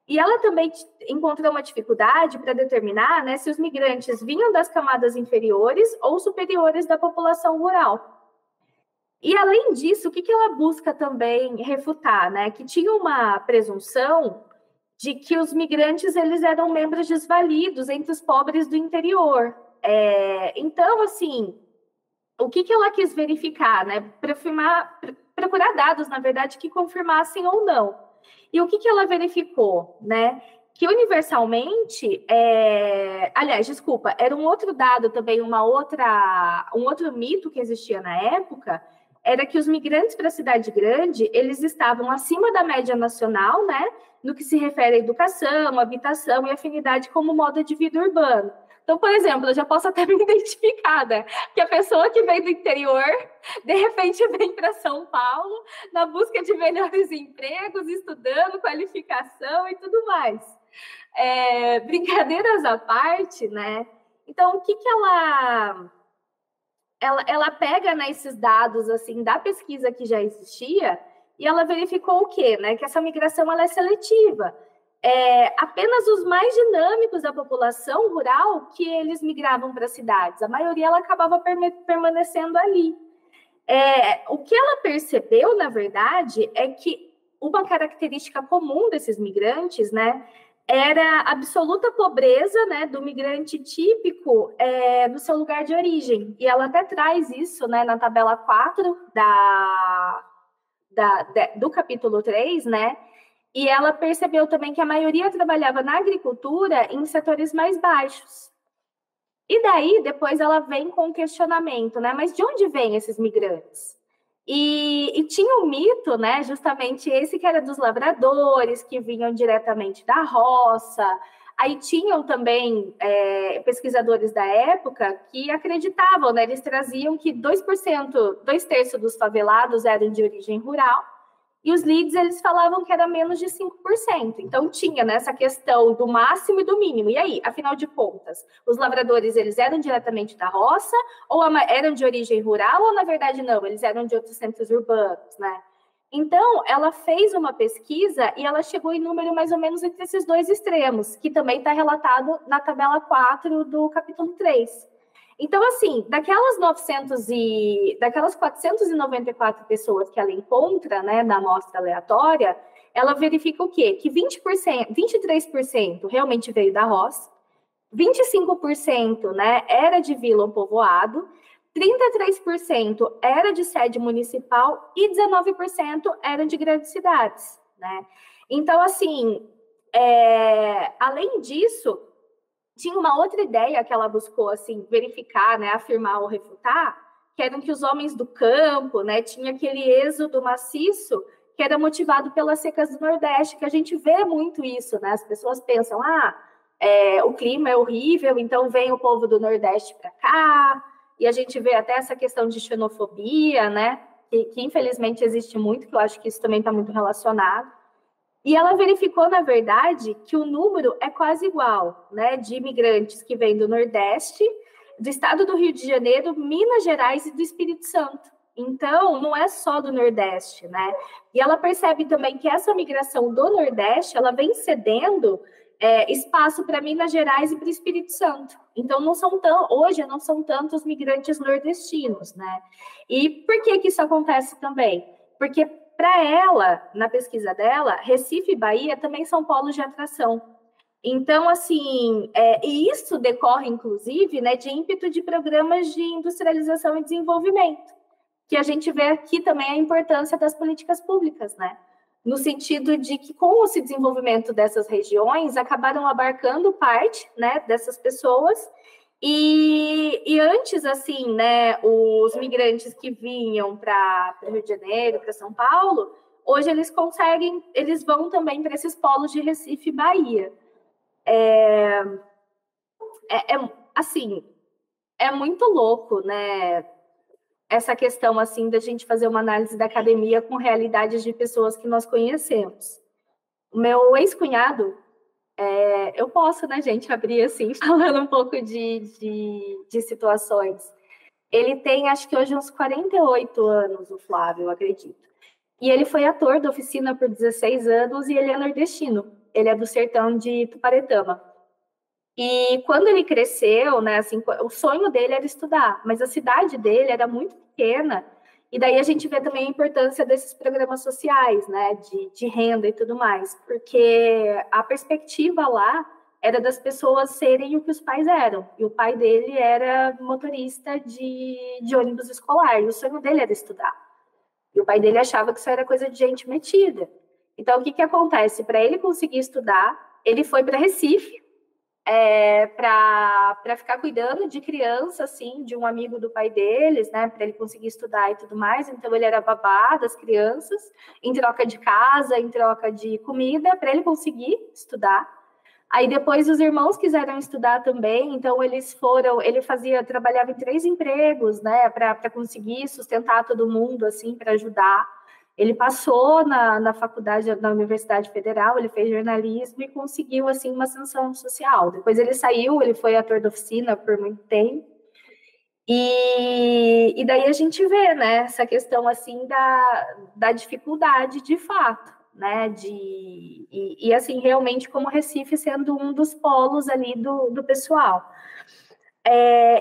E ela também encontrou uma dificuldade para determinar, né, se os migrantes vinham das camadas inferiores ou superiores da população rural. E, além disso, o que ela busca também refutar, né? Que tinha uma presunção de que os migrantes eles eram membros desvalidos entre os pobres do interior. Então, assim, o que ela quis verificar, né? Procurar dados, na verdade, que confirmassem ou não. E o que ela verificou, né? Que universalmente, aliás, desculpa, era um outro dado também, um outro mito que existia na época, era que os migrantes para a cidade grande, eles estavam acima da média nacional, né, no que se refere à educação, habitação e afinidade como modo de vida urbano. Então, por exemplo, eu já posso até me identificar, né, que a pessoa que vem do interior, de repente vem para São Paulo, na busca de melhores empregos, estudando, qualificação e tudo mais. Brincadeiras à parte, né, então, o que ela pega, né, esses dados assim da pesquisa que já existia e ela verificou o quê? Né? Que essa migração ela é seletiva. Apenas os mais dinâmicos da população rural que eles migravam para as cidades. A maioria ela acabava permanecendo ali. O que ela percebeu, na verdade, é que uma característica comum desses migrantes, né, era a absoluta pobreza, né, do migrante típico no seu lugar de origem. E ela até traz isso, né, na tabela 4 do capítulo 3, né? E ela percebeu também que a maioria trabalhava na agricultura em setores mais baixos. E daí, depois ela vem com o questionamento, né? Mas de onde vêm esses migrantes? E tinha um mito, né? Justamente esse que era dos lavradores, que vinham diretamente da roça. Aí tinham também pesquisadores da época que acreditavam, né? Eles traziam que 2/3 dos favelados eram de origem rural, e os leads, eles falavam que era menos de 5%. Então, tinha nessa questão do máximo e do mínimo. E aí, afinal de contas, os lavradores, eles eram diretamente da roça, ou eram de origem rural, ou, na verdade, não, eles eram de outros centros urbanos, né? Então, ela fez uma pesquisa e ela chegou em número mais ou menos entre esses dois extremos, que também está relatado na tabela 4 do capítulo 3. Então, assim, daquelas 494 pessoas que ela encontra, né, na amostra aleatória, ela verifica o quê? Que 23% realmente veio da roça, 25%, né, era de vila ou povoado, 33% era de sede municipal e 19% eram de grandes cidades, né? Então, assim, além disso, tinha uma outra ideia que ela buscou assim verificar, né, afirmar ou refutar, que eram que os homens do campo, né, tinha aquele êxodo maciço que era motivado pelas secas do Nordeste, que a gente vê muito isso, né? As pessoas pensam, o clima é horrível, então vem o povo do Nordeste para cá, e a gente vê até essa questão de xenofobia, né? Que infelizmente existe muito, que eu acho que isso também está muito relacionado. E ela verificou, na verdade, que o número é quase igual, né, de imigrantes que vêm do Nordeste, do estado do Rio de Janeiro, Minas Gerais e do Espírito Santo. Então, não é só do Nordeste, né? E ela percebe também que essa migração do Nordeste, ela vem cedendo espaço para Minas Gerais e para o Espírito Santo. Então, hoje não são tantos migrantes nordestinos, né? E por que isso acontece também? Porque para ela, na pesquisa dela, Recife e Bahia também são polos de atração. Então, assim, e isso decorre, inclusive, né, de ímpeto de programas de industrialização e desenvolvimento, que a gente vê aqui também a importância das políticas públicas, né? no sentido de que, com o desenvolvimento dessas regiões, acabaram abarcando parte, né, dessas pessoas. E antes, assim, né, os migrantes que vinham para Rio de Janeiro, para São Paulo, hoje eles vão também para esses polos de Recife e Bahia. Assim, é muito louco, né, essa questão, assim, da gente fazer uma análise da academia com realidades de pessoas que nós conhecemos. O meu ex-cunhado, eu posso, né, gente, abrir, assim, falando um pouco de situações. Ele tem, acho que hoje, uns 48 anos, o Flávio, eu acredito. E ele foi ator da oficina por 16 anos e ele é nordestino. Ele é do sertão de Tuparetama. E quando ele cresceu, né, assim, o sonho dele era estudar, mas a cidade dele era muito pequena. E daí a gente vê também a importância desses programas sociais, né, de renda e tudo mais, porque a perspectiva lá era das pessoas serem o que os pais eram. E o pai dele era motorista de ônibus escolar, e o sonho dele era estudar. E o pai dele achava que isso era coisa de gente metida. Então, o que acontece? Para ele conseguir estudar, ele foi para Recife, para ficar cuidando de criança, assim, de um amigo do pai deles, né, para ele conseguir estudar e tudo mais. Então, ele era babá das crianças, em troca de casa, em troca de comida, para ele conseguir estudar. Aí depois os irmãos quiseram estudar também, então ele trabalhava em 3 empregos, né, para conseguir sustentar todo mundo, assim, para ajudar. Ele passou na faculdade, na Universidade Federal, ele fez jornalismo e conseguiu, assim, uma ascensão social. Depois ele saiu, ele foi ator da oficina por muito tempo. E daí a gente vê, né, essa questão, assim, da dificuldade de fato, né, e assim, realmente como Recife sendo um dos polos ali do pessoal.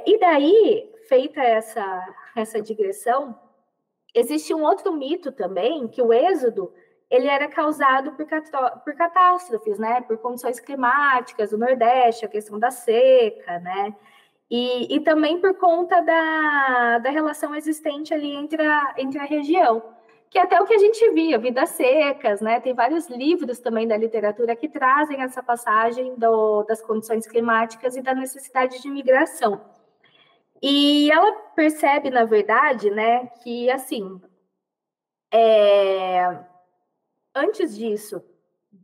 E daí, feita essa digressão, existe um outro mito também, que o êxodo, ele era causado por catástrofes, né, por condições climáticas do Nordeste, a questão da seca, né, e também por conta da relação existente ali entre a região, que é até o que a gente via, Vidas Secas, né? Tem vários livros também da literatura que trazem essa passagem das condições climáticas e da necessidade de migração. E ela percebe, na verdade, né, que, assim, antes disso,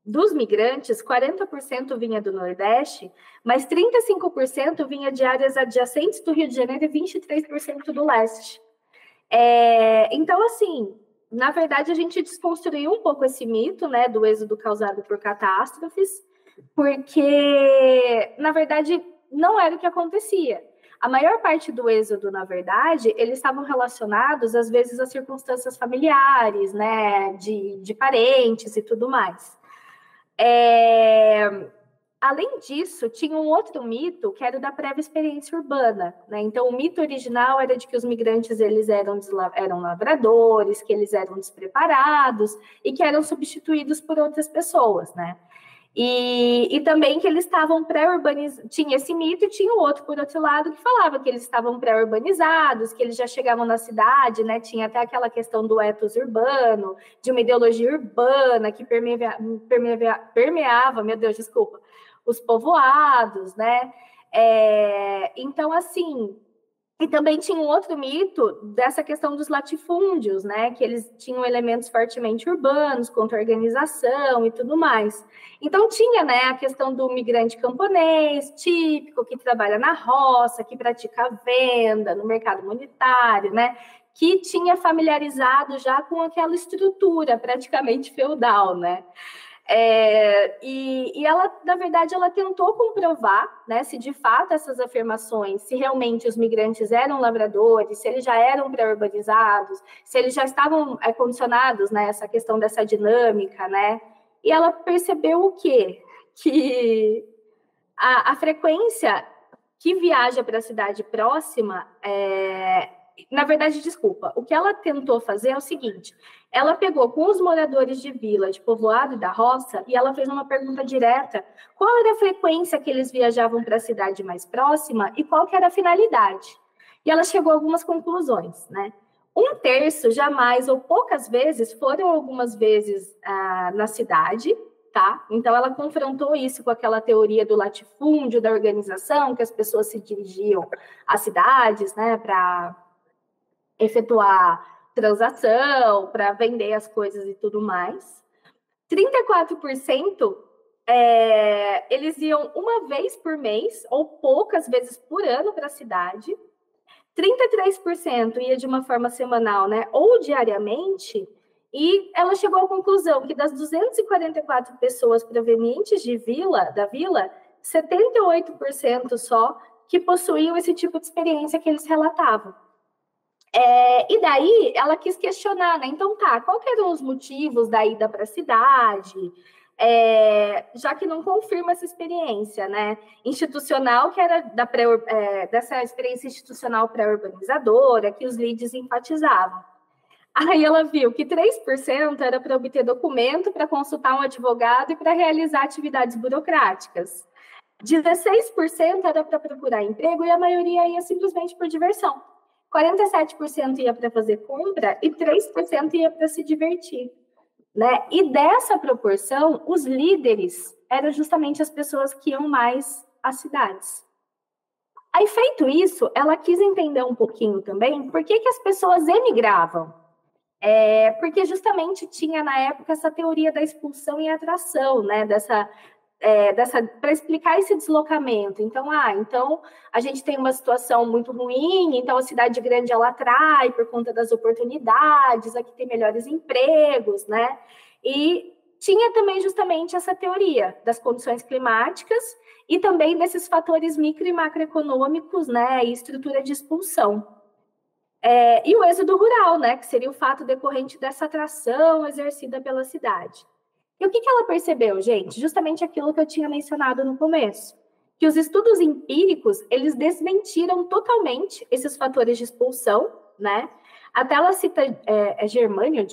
dos migrantes, 40% vinha do Nordeste, mas 35% vinha de áreas adjacentes do Rio de Janeiro e 23% do Leste. Então, assim, na verdade, a gente desconstruiu um pouco esse mito, né, do êxodo causado por catástrofes, porque, na verdade, não era o que acontecia. A maior parte do êxodo, na verdade, eles estavam relacionados, às vezes, a circunstâncias familiares, né, de parentes e tudo mais. Além disso, tinha um outro mito, que era o da prévia experiência urbana, né? Então, o mito original era de que os migrantes eles eram lavradores, que eles eram despreparados e que eram substituídos por outras pessoas, né? E também que eles estavam pré-urbanizados. Tinha esse mito e tinha o outro, por outro lado, que falava que eles estavam pré-urbanizados, que eles já chegavam na cidade, né? Tinha até aquela questão do ethos urbano, de uma ideologia urbana que permeava, meu Deus, desculpa, os povoados, né? Então, assim, e também tinha um outro mito dessa questão dos latifúndios, né? Que eles tinham elementos fortemente urbanos, contra organização e tudo mais. Então tinha, né, a questão do migrante camponês, típico, que trabalha na roça, que pratica venda no mercado monetário, né? Que tinha familiarizado já com aquela estrutura praticamente feudal, né? E ela, na verdade, ela tentou comprovar, né, se de fato essas afirmações, se realmente os migrantes eram lavradores, se eles já eram pré-urbanizados, se eles já estavam condicionados, né, essa questão dessa dinâmica, né? E ela percebeu o quê? Que a frequência que viaja para a cidade próxima na verdade, desculpa, o que ela tentou fazer é o seguinte, ela pegou com os moradores de vila, de povoado e da roça, e ela fez uma pergunta direta, qual era a frequência que eles viajavam para a cidade mais próxima e qual que era a finalidade? E ela chegou a algumas conclusões, né? Um terço jamais ou poucas vezes foram algumas vezes na cidade, tá? Então, ela confrontou isso com aquela teoria do latifúndio, da organização, que as pessoas se dirigiam às cidades, né, para efetuar transação, para vender as coisas e tudo mais. 34% eles iam uma vez por mês ou poucas vezes por ano para a cidade. 33% ia de uma forma semanal, né, ou diariamente, e ela chegou à conclusão que das 244 pessoas provenientes da vila, 78% só que possuíam esse tipo de experiência que eles relatavam. E daí ela quis questionar, né? Então tá, quais eram os motivos da ida para a cidade? Já que não confirma essa experiência, né? Institucional, que era dessa experiência institucional pré-urbanizadora, que os leads enfatizavam. Aí ela viu que 3% era para obter documento, para consultar um advogado e para realizar atividades burocráticas. 16% era para procurar emprego e a maioria ia simplesmente por diversão. 47% ia para fazer compra e 3% ia para se divertir. Né? E dessa proporção, os líderes eram justamente as pessoas que iam mais às cidades. Aí, feito isso, ela quis entender um pouquinho também por que as pessoas emigravam. Porque justamente tinha na época essa teoria da expulsão e atração, né? Para explicar esse deslocamento. Então a gente tem uma situação muito ruim, então a cidade grande ela atrai por conta das oportunidades, aqui tem melhores empregos, né? E tinha também justamente essa teoria das condições climáticas e também desses fatores micro e macroeconômicos, né? E estrutura de expulsão. E o êxodo rural, né? Que seria o fato decorrente dessa atração exercida pela cidade. E o que ela percebeu, gente? Justamente aquilo que eu tinha mencionado no começo. Que os estudos empíricos, eles desmentiram totalmente esses fatores de expulsão, né? Até ela cita Germany,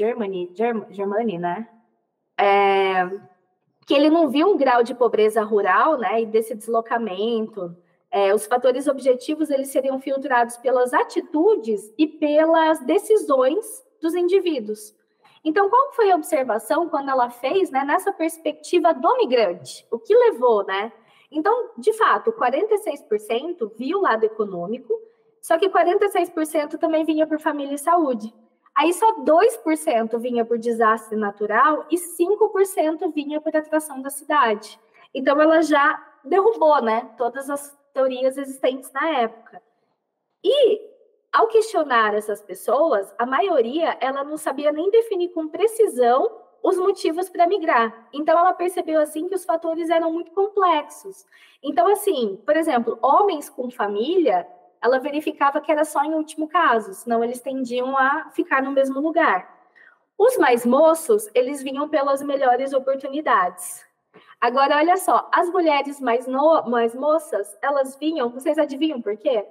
né? Que ele não viu um grau de pobreza rural, né? E desse deslocamento. Os fatores objetivos, eles seriam filtrados pelas atitudes e pelas decisões dos indivíduos. Então, qual foi a observação quando ela fez, né, nessa perspectiva do migrante? O que levou, né? Então, de fato, 46% viu o lado econômico, só que 46% também vinha por família e saúde. Aí só 2% vinha por desastre natural e 5% vinha por atração da cidade. Então, ela já derrubou, né, todas as teorias existentes na época. E ao questionar essas pessoas, a maioria ela não sabia nem definir com precisão os motivos para migrar. Então, ela percebeu assim que os fatores eram muito complexos. Então, assim, por exemplo, homens com família, ela verificava que era só em último caso, senão eles tendiam a ficar no mesmo lugar. Os mais moços, eles vinham pelas melhores oportunidades. Agora, olha só, as mulheres mais moças, elas vinham, vocês adivinham por quê?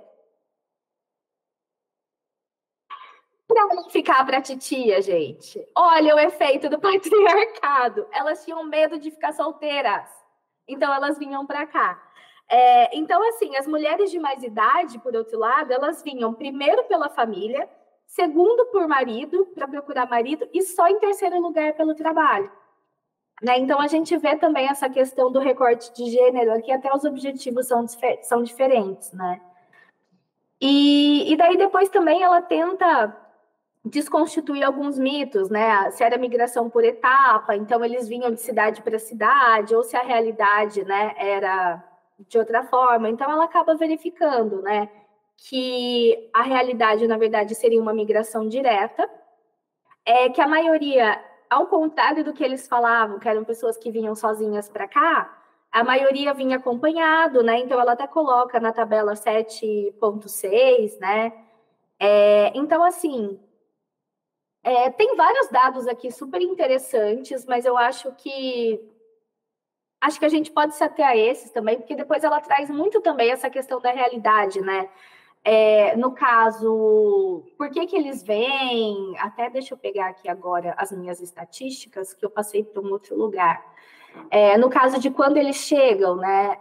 Para não ficar para titia, gente. Olha o efeito do patriarcado. Elas tinham medo de ficar solteiras. Então, elas vinham para cá. Então, assim, as mulheres de mais idade, por outro lado, elas vinham primeiro pela família, segundo por marido, para procurar marido, e só em terceiro lugar pelo trabalho. Né? Então, a gente vê também essa questão do recorte de gênero aqui, até os objetivos são diferentes, né? E daí depois também ela tenta desconstituir alguns mitos, né? Se era migração por etapa, então eles vinham de cidade para cidade, ou se a realidade, né, era de outra forma. Então ela acaba verificando, né, que a realidade, na verdade, seria uma migração direta, que a maioria, ao contrário do que eles falavam, que eram pessoas que vinham sozinhas para cá, a maioria vinha acompanhado, né? Então ela até coloca na tabela 7.6, né? Então, assim, tem vários dados aqui super interessantes, mas eu acho que a gente pode se ater a esses também, porque depois ela traz muito também essa questão da realidade, né? No caso, por que eles vêm? Até deixa eu pegar aqui agora as minhas estatísticas, que eu passei para um outro lugar. No caso de quando eles chegam, né?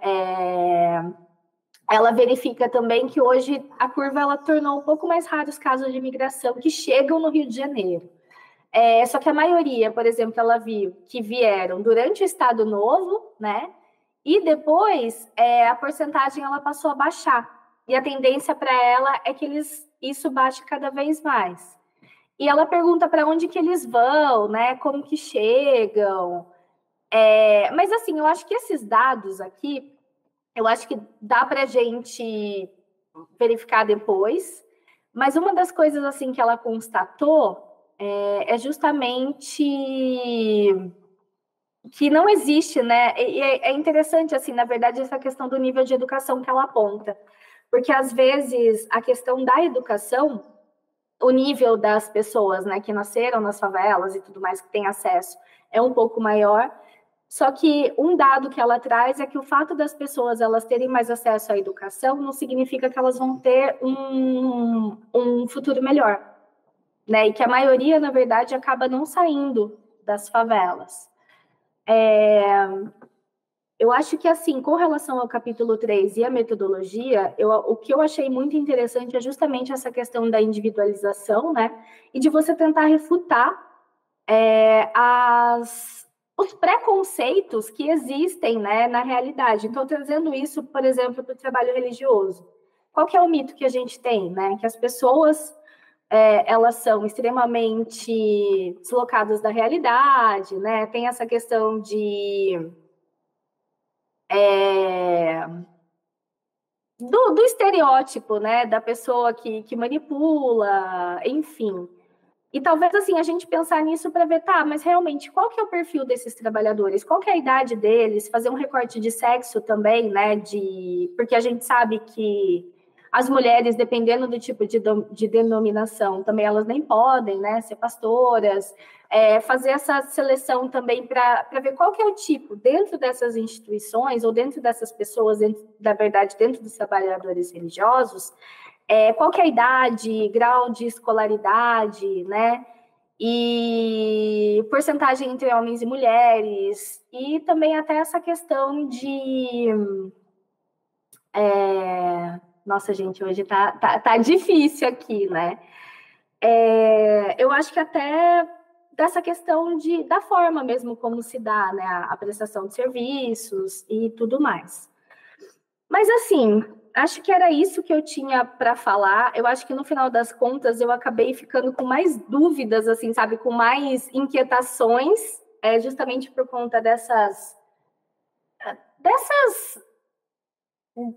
ela verifica também que hoje a curva ela tornou um pouco mais raro os casos de imigração que chegam no Rio de Janeiro. Só que a maioria, por exemplo, ela viu que vieram durante o Estado Novo, né? E depois a porcentagem ela passou a baixar. E a tendência para ela é que isso baixe cada vez mais. E ela pergunta para onde que eles vão, né? Como que chegam. Mas assim, eu acho que esses dados aqui, eu acho que dá para a gente verificar depois. Mas uma das coisas assim que ela constatou é justamente que não existe, né? E é interessante, assim, na verdade, essa questão do nível de educação que ela aponta. Porque, às vezes, a questão da educação, o nível das pessoas, né, que nasceram nas favelas e tudo mais, que têm acesso, é um pouco maior. Só que um dado que ela traz é que o fato das pessoas elas terem mais acesso à educação não significa que elas vão ter um futuro melhor, né? E que a maioria, na verdade, acaba não saindo das favelas. Eu acho que, assim, com relação ao capítulo 3 e a metodologia, o que eu achei muito interessante é justamente essa questão da individualização, né? E de você tentar refutar os preconceitos que existem, né, na realidade. Então, trazendo isso, por exemplo, para o trabalho religioso. Qual que é o mito que a gente tem, né? Que as pessoas elas são extremamente deslocadas da realidade, né? Tem essa questão do estereótipo, né? Da pessoa que manipula, enfim. E talvez, assim, a gente pensar nisso para ver, tá, mas realmente, qual que é o perfil desses trabalhadores? Qual que é a idade deles? Fazer um recorte de sexo também, né? Porque a gente sabe que as mulheres, dependendo do tipo de denominação, também elas nem podem, né, ser pastoras. Fazer essa seleção também para ver qual que é o tipo, dentro dessas instituições, ou dentro dessas pessoas, na verdade, dentro dos trabalhadores religiosos, qual que é a idade, grau de escolaridade, né? E porcentagem entre homens e mulheres, e também até essa questão de... Nossa, gente, hoje tá difícil aqui, né? Eu acho que até dessa questão da forma mesmo como se dá, né? A prestação de serviços e tudo mais. Mas, assim, acho que era isso que eu tinha para falar. Eu acho que, no final das contas, eu acabei ficando com mais dúvidas, assim, sabe? Com mais inquietações, justamente por conta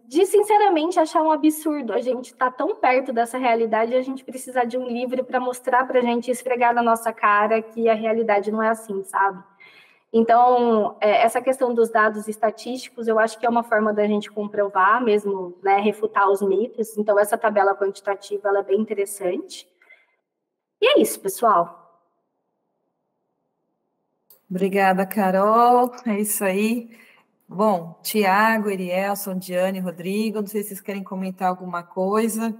de, sinceramente, achar um absurdo a gente estar tão perto dessa realidade e a gente precisar de um livro para mostrar para a gente, esfregar na nossa cara que a realidade não é assim, sabe? Então, essa questão dos dados estatísticos, eu acho que é uma forma da gente comprovar mesmo, né, refutar os mitos. Então, essa tabela quantitativa, ela é bem interessante. E é isso, pessoal. Obrigada, Carol. É isso aí. Bom, Tiago, Erielson, Diane, Rodrigo, não sei se vocês querem comentar alguma coisa.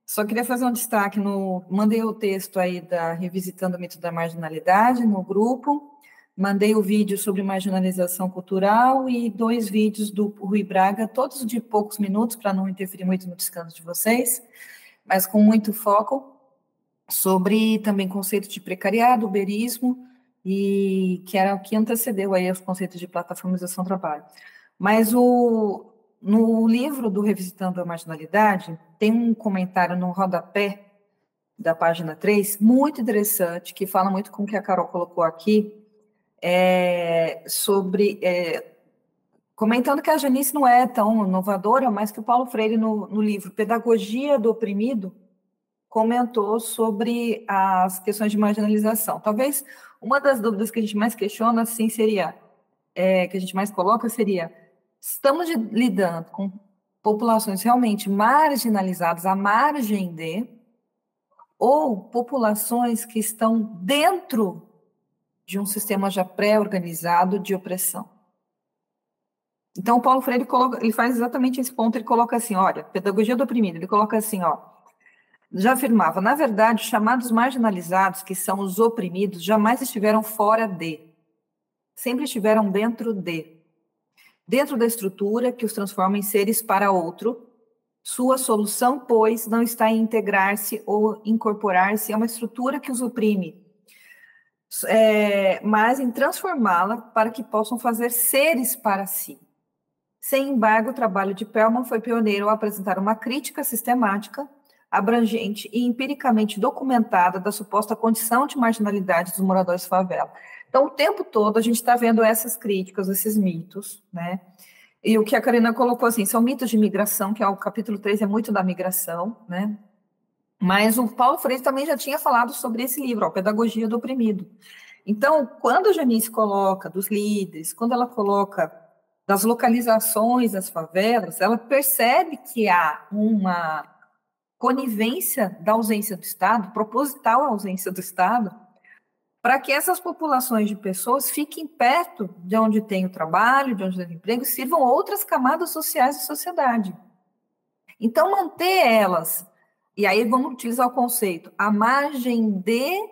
Só queria fazer um destaque mandei o texto aí Revisitando o Mito da Marginalidade no grupo. Mandei o vídeo sobre marginalização cultural e 2 vídeos do Rui Braga, todos de poucos minutos, para não interferir muito no descanso de vocês, mas com muito foco sobre também conceito de precariado, uberismo, e que era o que antecedeu aí os conceitos de plataformização do trabalho. Mas no livro do Revisitando a Marginalidade, tem um comentário no rodapé da página 3, muito interessante, que fala muito com o que a Carol colocou aqui, comentando que a Janice não é tão inovadora, mas que o Paulo Freire, no livro Pedagogia do Oprimido, comentou sobre as questões de marginalização. Talvez uma das dúvidas que a gente mais questiona, assim, seria, que a gente mais coloca, seria, estamos lidando com populações realmente marginalizadas, à margem ou populações que estão dentro de um sistema já pré-organizado de opressão. Então, o Paulo Freire ele faz exatamente esse ponto, ele coloca assim, olha, pedagogia do oprimido, ele coloca assim, já afirmava, na verdade, os chamados marginalizados, que são os oprimidos, jamais estiveram fora sempre estiveram dentro da estrutura que os transforma em seres para outro, Sua solução, pois, não está em integrar-se ou incorporar-se a uma estrutura que os oprime, mas em transformá-la para que possam fazer seres para si. Sem embargo, o trabalho de Perlman foi pioneiro ao apresentar uma crítica sistemática, abrangente e empiricamente documentada da suposta condição de marginalidade dos moradores de favela. Então, o tempo todo a gente está vendo essas críticas, esses mitos, né? E o que a Karina colocou, assim, são mitos de migração, que é o capítulo 3 é muito da migração, né? Mas o Paulo Freire também já tinha falado sobre esse livro, ó, Pedagogia do Oprimido. Então, quando a Janice coloca dos líderes, quando ela coloca das localizações das favelas, ela percebe que há uma conivência da ausência do Estado, proposital ausência do Estado, para que essas populações de pessoas fiquem perto de onde tem o trabalho, de onde tem o emprego, e sirvam outras camadas sociais da sociedade. Então, manter elas, e aí vamos utilizar o conceito, à margem de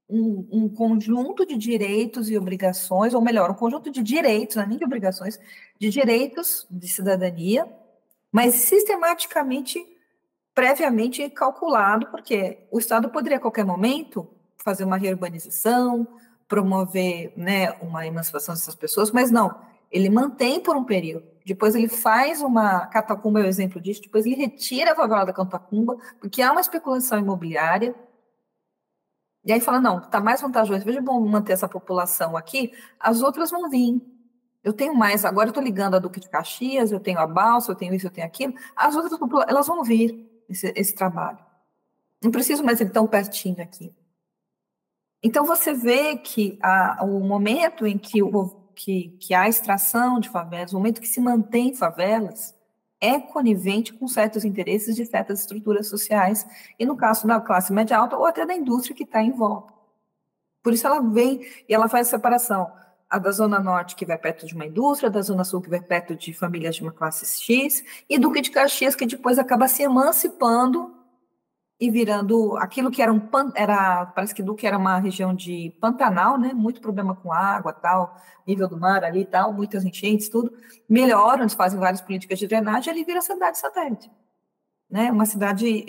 um conjunto de direitos e obrigações, ou melhor, um conjunto de direitos, não é nem de obrigações, de direitos de cidadania, mas sistematicamente, previamente calculado, porque o Estado poderia, a qualquer momento, fazer uma reurbanização, promover, né, uma emancipação dessas pessoas, mas não, ele mantém por um período. Depois ele faz uma, Catacumba é o exemplo disso, depois ele retira a favela da Catacumba, porque há uma especulação imobiliária, e aí fala, não, está mais vantajoso, veja, bom manter essa população aqui, as outras vão vir. Eu tenho mais, agora eu estou ligando a Duque de Caxias, eu tenho a Balsa, eu tenho isso, eu tenho aquilo, as outras populações, elas vão vir, esse trabalho. Não preciso mais ir tão pertinho aqui. Então, você vê que o momento em que há extração de favelas, o momento que se mantém favelas, é conivente com certos interesses de certas estruturas sociais, e no caso da classe média alta, ou até da indústria que está em volta. Por isso ela vem e ela faz a separação, a da Zona Norte, que vai perto de uma indústria, da Zona Sul, que vai perto de famílias de uma classe X, e Duque de Caxias, que depois acaba se emancipando e virando aquilo que parece que Duque era uma região de Pantanal, né? Muito problema com água, tal, nível do mar ali e tal, muitas enchentes, tudo. Melhoram, eles fazem várias políticas de drenagem, ele vira cidade satélite, né? Uma cidade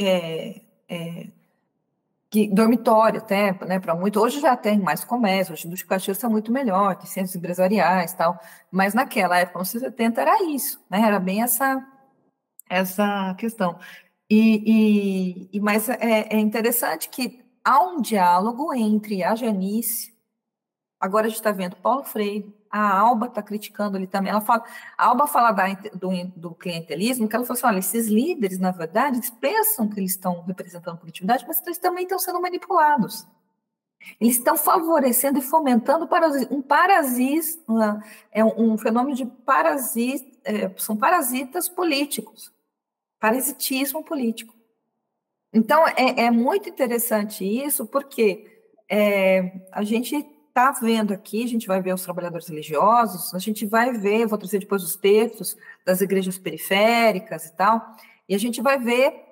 dormitório até, né? Para muito. Hoje já tem mais comércio, hoje Duque de Caxias está muito melhor, tem centros empresariais, tal. Mas naquela época, nos anos 70, era isso, né? Era bem essa questão. Mas é interessante que há um diálogo entre a Janice, agora a gente está vendo Paulo Freire, a Alba está criticando ali também, a Alba fala do clientelismo, que ela falou assim, olha, esses líderes, na verdade, eles pensam que eles estão representando coletividade, mas eles também estão sendo manipulados. Eles estão favorecendo e fomentando um parasismo, um fenômeno de são parasitas políticos. Parasitismo político. Então, é muito interessante isso, porque a gente está vendo aqui, a gente vai ver os trabalhadores religiosos, a gente vai ver, vou trazer depois os textos das igrejas periféricas e tal, e a gente vai ver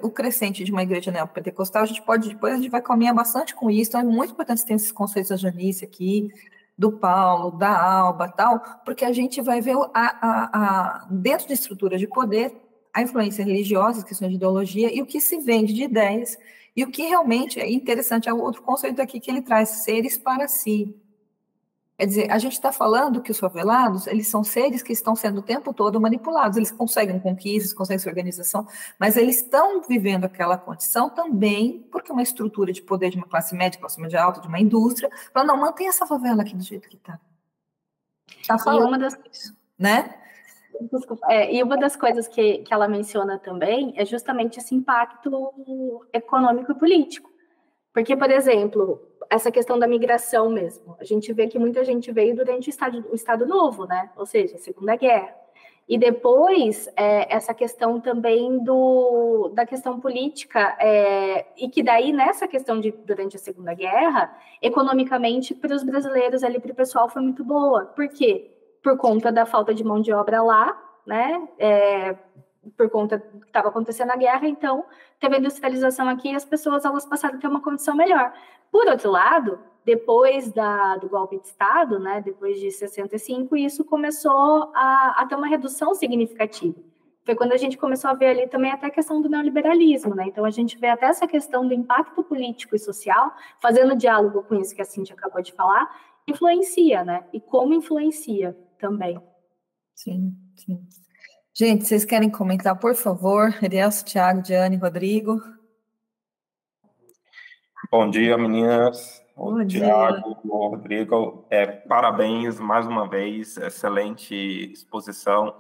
o crescente de uma igreja neopentecostal, depois a gente vai caminhar bastante com isso, então é muito importante ter esses conceitos da Janice aqui, do Paulo, da Alba tal, porque a gente vai ver dentro de estruturas de poder, a influência religiosa, as questões de ideologia, e o que se vende de ideias, e o que realmente é interessante, é o outro conceito aqui que ele traz, seres para si. Quer dizer, a gente está falando que os favelados, eles são seres que estão sendo o tempo todo manipulados, eles conseguem conquistas, conseguem sua organização, mas eles estão vivendo aquela condição também porque uma estrutura de poder de uma classe média alta, de uma indústria, para não manter essa favela aqui do jeito que está. Está falando isso, né? E uma das coisas que ela menciona também é justamente esse impacto econômico e político. Porque, por exemplo, essa questão da migração mesmo, a gente vê que muita gente veio durante o Estado Novo, né? Ou seja, a Segunda Guerra. E depois, essa questão também da questão política, e que daí, nessa questão durante a Segunda Guerra, economicamente, para os brasileiros ali, para o pessoal, foi muito boa. Por quê? Por conta da falta de mão de obra lá, né? Por conta do que estava acontecendo a guerra, então teve a industrialização aqui e as pessoas elas passaram a ter uma condição melhor. Por outro lado, depois do golpe de Estado, né, depois de 65, isso começou a ter uma redução significativa. foi quando a gente começou a ver ali também até a questão do neoliberalismo, né? Então, a gente vê até essa questão do impacto político e social, fazendo diálogo com isso que a Cíntia acabou de falar, influencia, né? E como influencia também. Sim, sim. Gente, vocês querem comentar, por favor? Elielso, Thiago, Diane, Rodrigo. Bom dia, meninas. Bom Tiago, Rodrigo, parabéns mais uma vez, excelente exposição.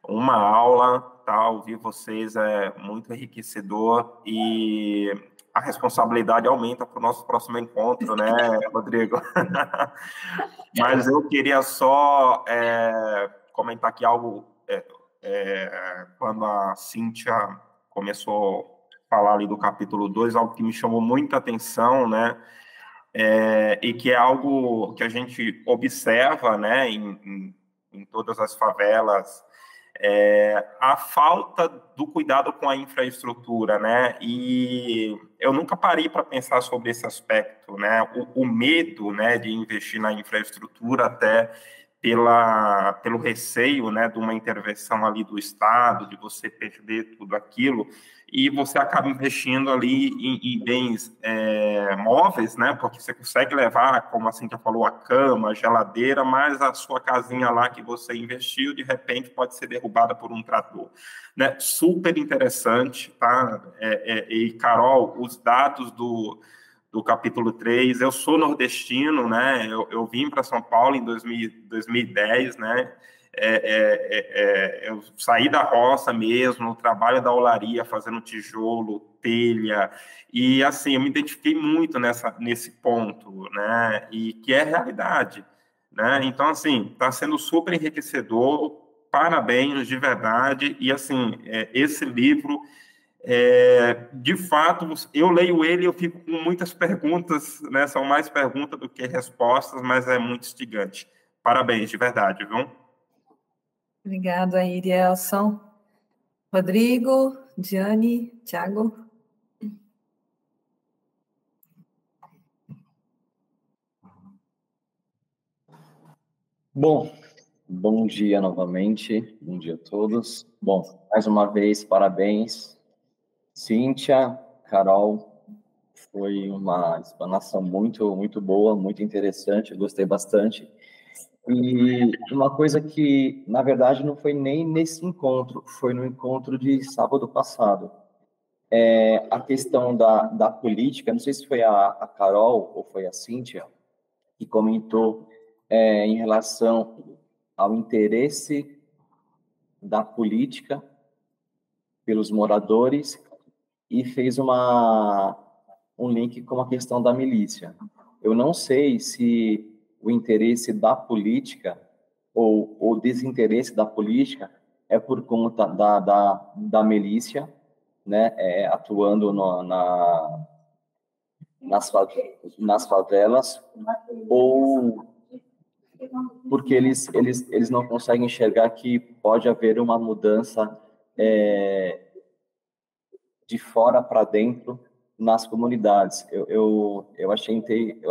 Uma aula, tá? Ouvir vocês é muito enriquecedor e a responsabilidade aumenta para o nosso próximo encontro, né, Rodrigo? Mas eu queria só comentar aqui algo, quando a Cíntia começou a falar ali do capítulo 2, algo que me chamou muita atenção, né, e que é algo que a gente observa, né, em todas as favelas, a falta do cuidado com a infraestrutura, né? E eu nunca parei para pensar sobre esse aspecto, né? O medo, né, de investir na infraestrutura até pelo receio, né, de uma intervenção ali do Estado, de você perder tudo aquilo, e você acaba investindo ali em bens móveis, né, porque você consegue levar, como a Cíntia falou, a cama, a geladeira, mas a sua casinha lá que você investiu, de repente, pode ser derrubada por um trator, né? Super interessante, tá? E, Carol, os dados do capítulo 3. Eu sou nordestino, né? Eu vim para São Paulo em 2010, né? Eu saí da roça mesmo, no trabalho da olaria, fazendo tijolo, telha, e assim, eu me identifiquei muito nesse ponto, né? E que é realidade, né? Então, assim, está sendo super enriquecedor, parabéns de verdade, e assim, esse livro de fato, eu leio ele e eu fico com muitas perguntas, né? São mais perguntas do que respostas, mas é muito instigante. Parabéns, de verdade, viu? Obrigada, Elielson. Rodrigo, Diane, Thiago. Bom dia novamente, bom dia a todos. Bom, mais uma vez, parabéns, Cíntia, Carol, foi uma explanação muito boa, muito interessante, eu gostei bastante. E uma coisa que, na verdade, não foi nem nesse encontro, foi no encontro de sábado passado. A questão da política, não sei se foi a Carol ou foi a Cíntia, que comentou em relação ao interesse da política pelos moradores e fez um link com a questão da milícia. Eu não sei se o interesse da política ou o desinteresse da política é por conta da milícia, né, atuando nas favelas, ou porque eles não conseguem enxergar que pode haver uma mudança de fora para dentro nas comunidades. Eu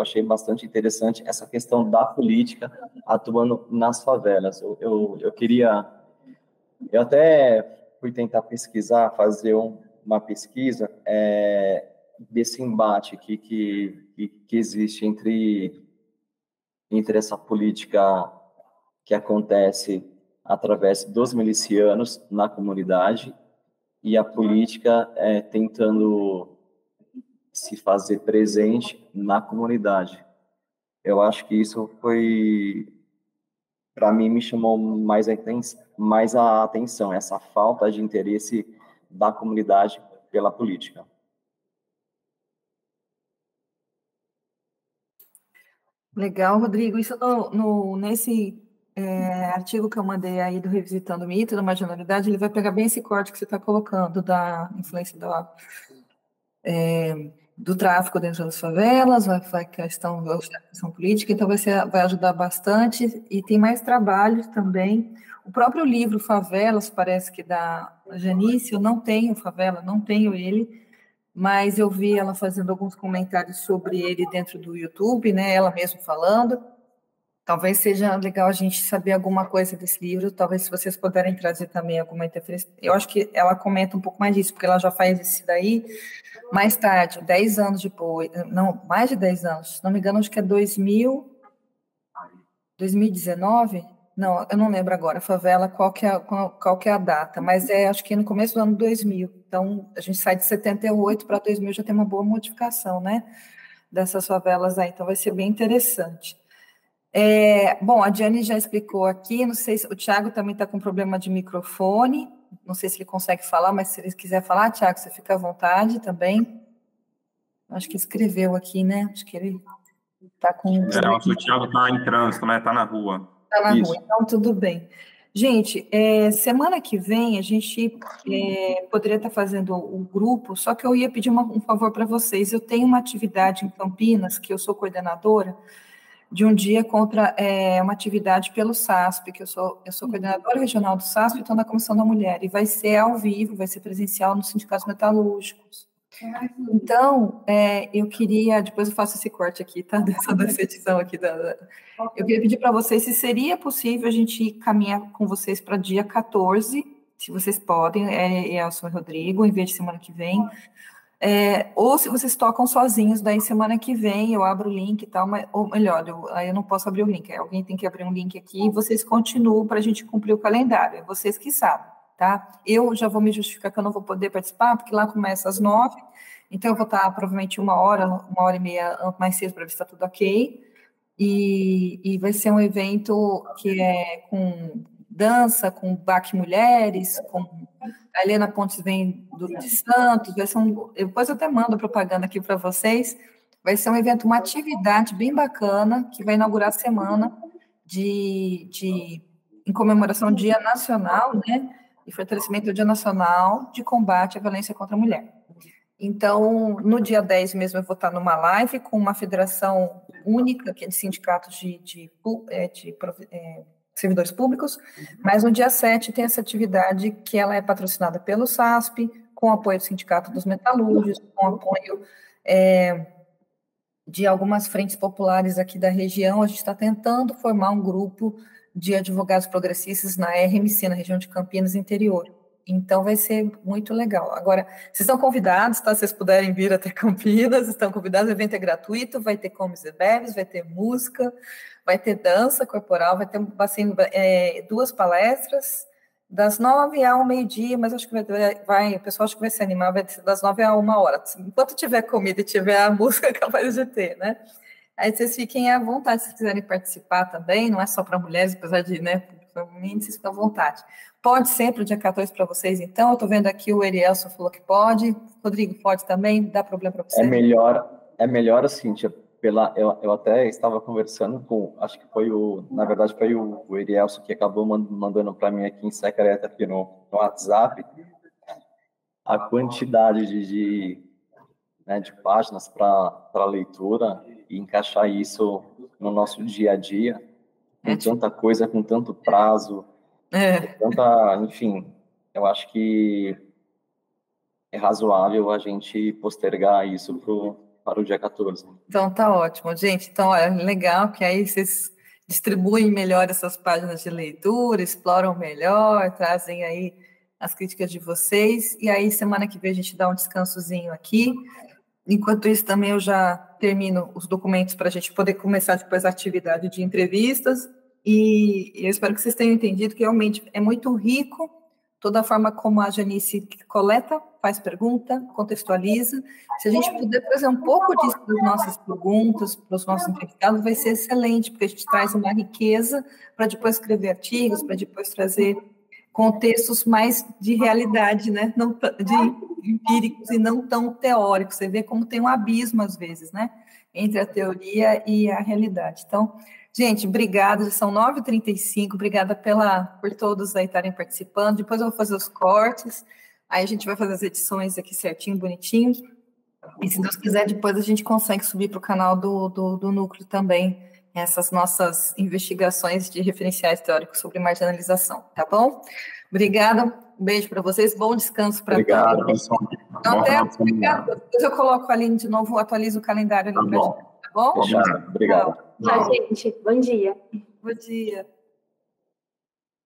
achei bastante interessante essa questão da política atuando nas favelas. Eu até fui tentar pesquisar, fazer uma pesquisa desse embate que existe entre essa política que acontece através dos milicianos na comunidade e a política tentando se fazer presente na comunidade. Eu acho que isso foi, para mim, me chamou mais a atenção, essa falta de interesse da comunidade pela política. Legal, Rodrigo. Isso nesse artigo que eu mandei aí do Revisitando o Mito da Marginalidade, ele vai pegar bem esse corte que você está colocando da influência do tráfico dentro das favelas, vai questão política, então vai ajudar bastante, e tem mais trabalhos também. O próprio livro Favelas, parece que da Janice, eu não tenho Favela, não tenho ele, mas eu vi ela fazendo alguns comentários sobre ele dentro do YouTube, né, ela mesma falando, Talvez seja legal a gente saber alguma coisa desse livro, talvez se vocês puderem trazer também alguma interferência. Eu acho que ela comenta um pouco mais disso, porque ela já faz isso daí mais tarde, 10 anos depois, não, mais de 10 anos, se não me engano, acho que é 2019? Não, eu não lembro agora, favela, qual que é a data, mas acho que no começo do ano 2000, então a gente sai de 78 para 2000, já tem uma boa modificação, né, dessas favelas aí, então vai ser bem interessante. Bom, a Diane já explicou aqui, não sei se o Thiago também está com problema de microfone, não sei se ele consegue falar, mas se ele quiser falar, Thiago, você fica à vontade também. Acho que escreveu aqui, né? Acho que ele está com... O Thiago está em trânsito, né? Está na rua. Está na rua, então tudo bem. Gente, semana que vem a gente poderia estar fazendo o grupo, só que eu ia pedir um favor para vocês. Eu tenho uma atividade em Campinas, que eu sou coordenadora, de um dia contra uma atividade pelo SASP, que eu sou coordenadora regional do SASP, então na Comissão da Mulher, e vai ser ao vivo, vai ser presencial nos sindicatos metalúrgicos. Então, eu queria, depois eu faço esse corte aqui, tá, dessa edição aqui, eu queria pedir para vocês se seria possível a gente caminhar com vocês para dia 14, se vocês podem, Elson e Rodrigo, em vez de semana que vem, ou se vocês tocam sozinhos, daí semana que vem eu abro o link e tal, ou melhor, aí eu não posso abrir o link, alguém tem que abrir um link aqui e vocês continuam para a gente cumprir o calendário, é vocês que sabem, tá? Eu já vou me justificar que eu não vou poder participar, porque lá começa às 9, então eu vou estar provavelmente uma hora e meia mais cedo para ver se está tudo ok, e vai ser um evento que é com dança, com Baque Mulheres, com a Helena Pontes vem de Santos, vai ser depois eu até mando a propaganda aqui para vocês, vai ser um evento, uma atividade bem bacana, que vai inaugurar a semana em comemoração ao Dia Nacional, né, e fortalecimento do Dia Nacional de Combate à Violência contra a Mulher. Então, no dia 10 mesmo, eu vou estar numa live com uma federação única, que é de sindicatos de servidores públicos, mas no dia 7 tem essa atividade que ela é patrocinada pelo SASP, com apoio do Sindicato dos Metalúrgicos, com apoio de algumas frentes populares aqui da região. A gente está tentando formar um grupo de advogados progressistas na RMC, na região de Campinas interior. Então, vai ser muito legal. Agora, vocês estão convidados, tá? Se vocês puderem vir até Campinas, estão convidados. O evento é gratuito, vai ter comes e bebes, vai ter música, vai ter dança corporal, vai ter assim, 2 palestras, das 9 ao meio-dia, mas acho que o pessoal acho que vai se animar, vai ser das 9 a 1h. Enquanto tiver comida e tiver a música, é capaz de ter, né? Aí vocês fiquem à vontade, se quiserem participar também, não é só para mulheres, apesar de, né, provavelmente vocês ficam à vontade. Pode ser para o dia 14 para vocês, então, eu estou vendo aqui o Erielson falou que pode, Rodrigo pode também, dá problema para você? É melhor assim, eu até estava conversando com, acho que na verdade foi o Erielson que acabou mandando para mim aqui em secreto, aqui no WhatsApp, a quantidade de páginas para leitura e encaixar isso no nosso dia a dia, com tanta coisa, com tanto prazo, enfim, eu acho que é razoável a gente postergar isso para o dia 14. Então, tá ótimo, gente. Então, é legal que aí vocês distribuem melhor essas páginas de leitura, exploram melhor, trazem aí as críticas de vocês, e aí semana que vem a gente dá um descansozinho aqui. Enquanto isso, também eu já termino os documentos para a gente poder começar depois a atividade de entrevistas, e eu espero que vocês tenham entendido que realmente é muito rico toda a forma como a Janice coleta, faz pergunta, contextualiza. Se a gente puder trazer um pouco disso para as nossas perguntas, para os nossos entrevistados, vai ser excelente, porque a gente traz uma riqueza para depois escrever artigos, para depois trazer contextos mais de realidade, né? Não de empíricos e não tão teóricos. Você vê como tem um abismo, às vezes, né? Entre a teoria e a realidade. Então, gente, obrigada, já são 9h35, obrigada por todos aí estarem participando. Depois eu vou fazer os cortes, aí a gente vai fazer as edições aqui certinho, bonitinho. E se Deus quiser, depois a gente consegue subir para o canal do Núcleo também, essas nossas investigações de referenciais teóricos sobre marginalização, tá bom? Obrigada, um beijo para vocês, bom descanso para todos. Obrigado, pessoal. Então, até obrigado. Depois eu coloco ali de novo, atualizo o calendário ali para a gente, tá bom? Obrigado. Tchau, gente. Bom dia. Bom dia.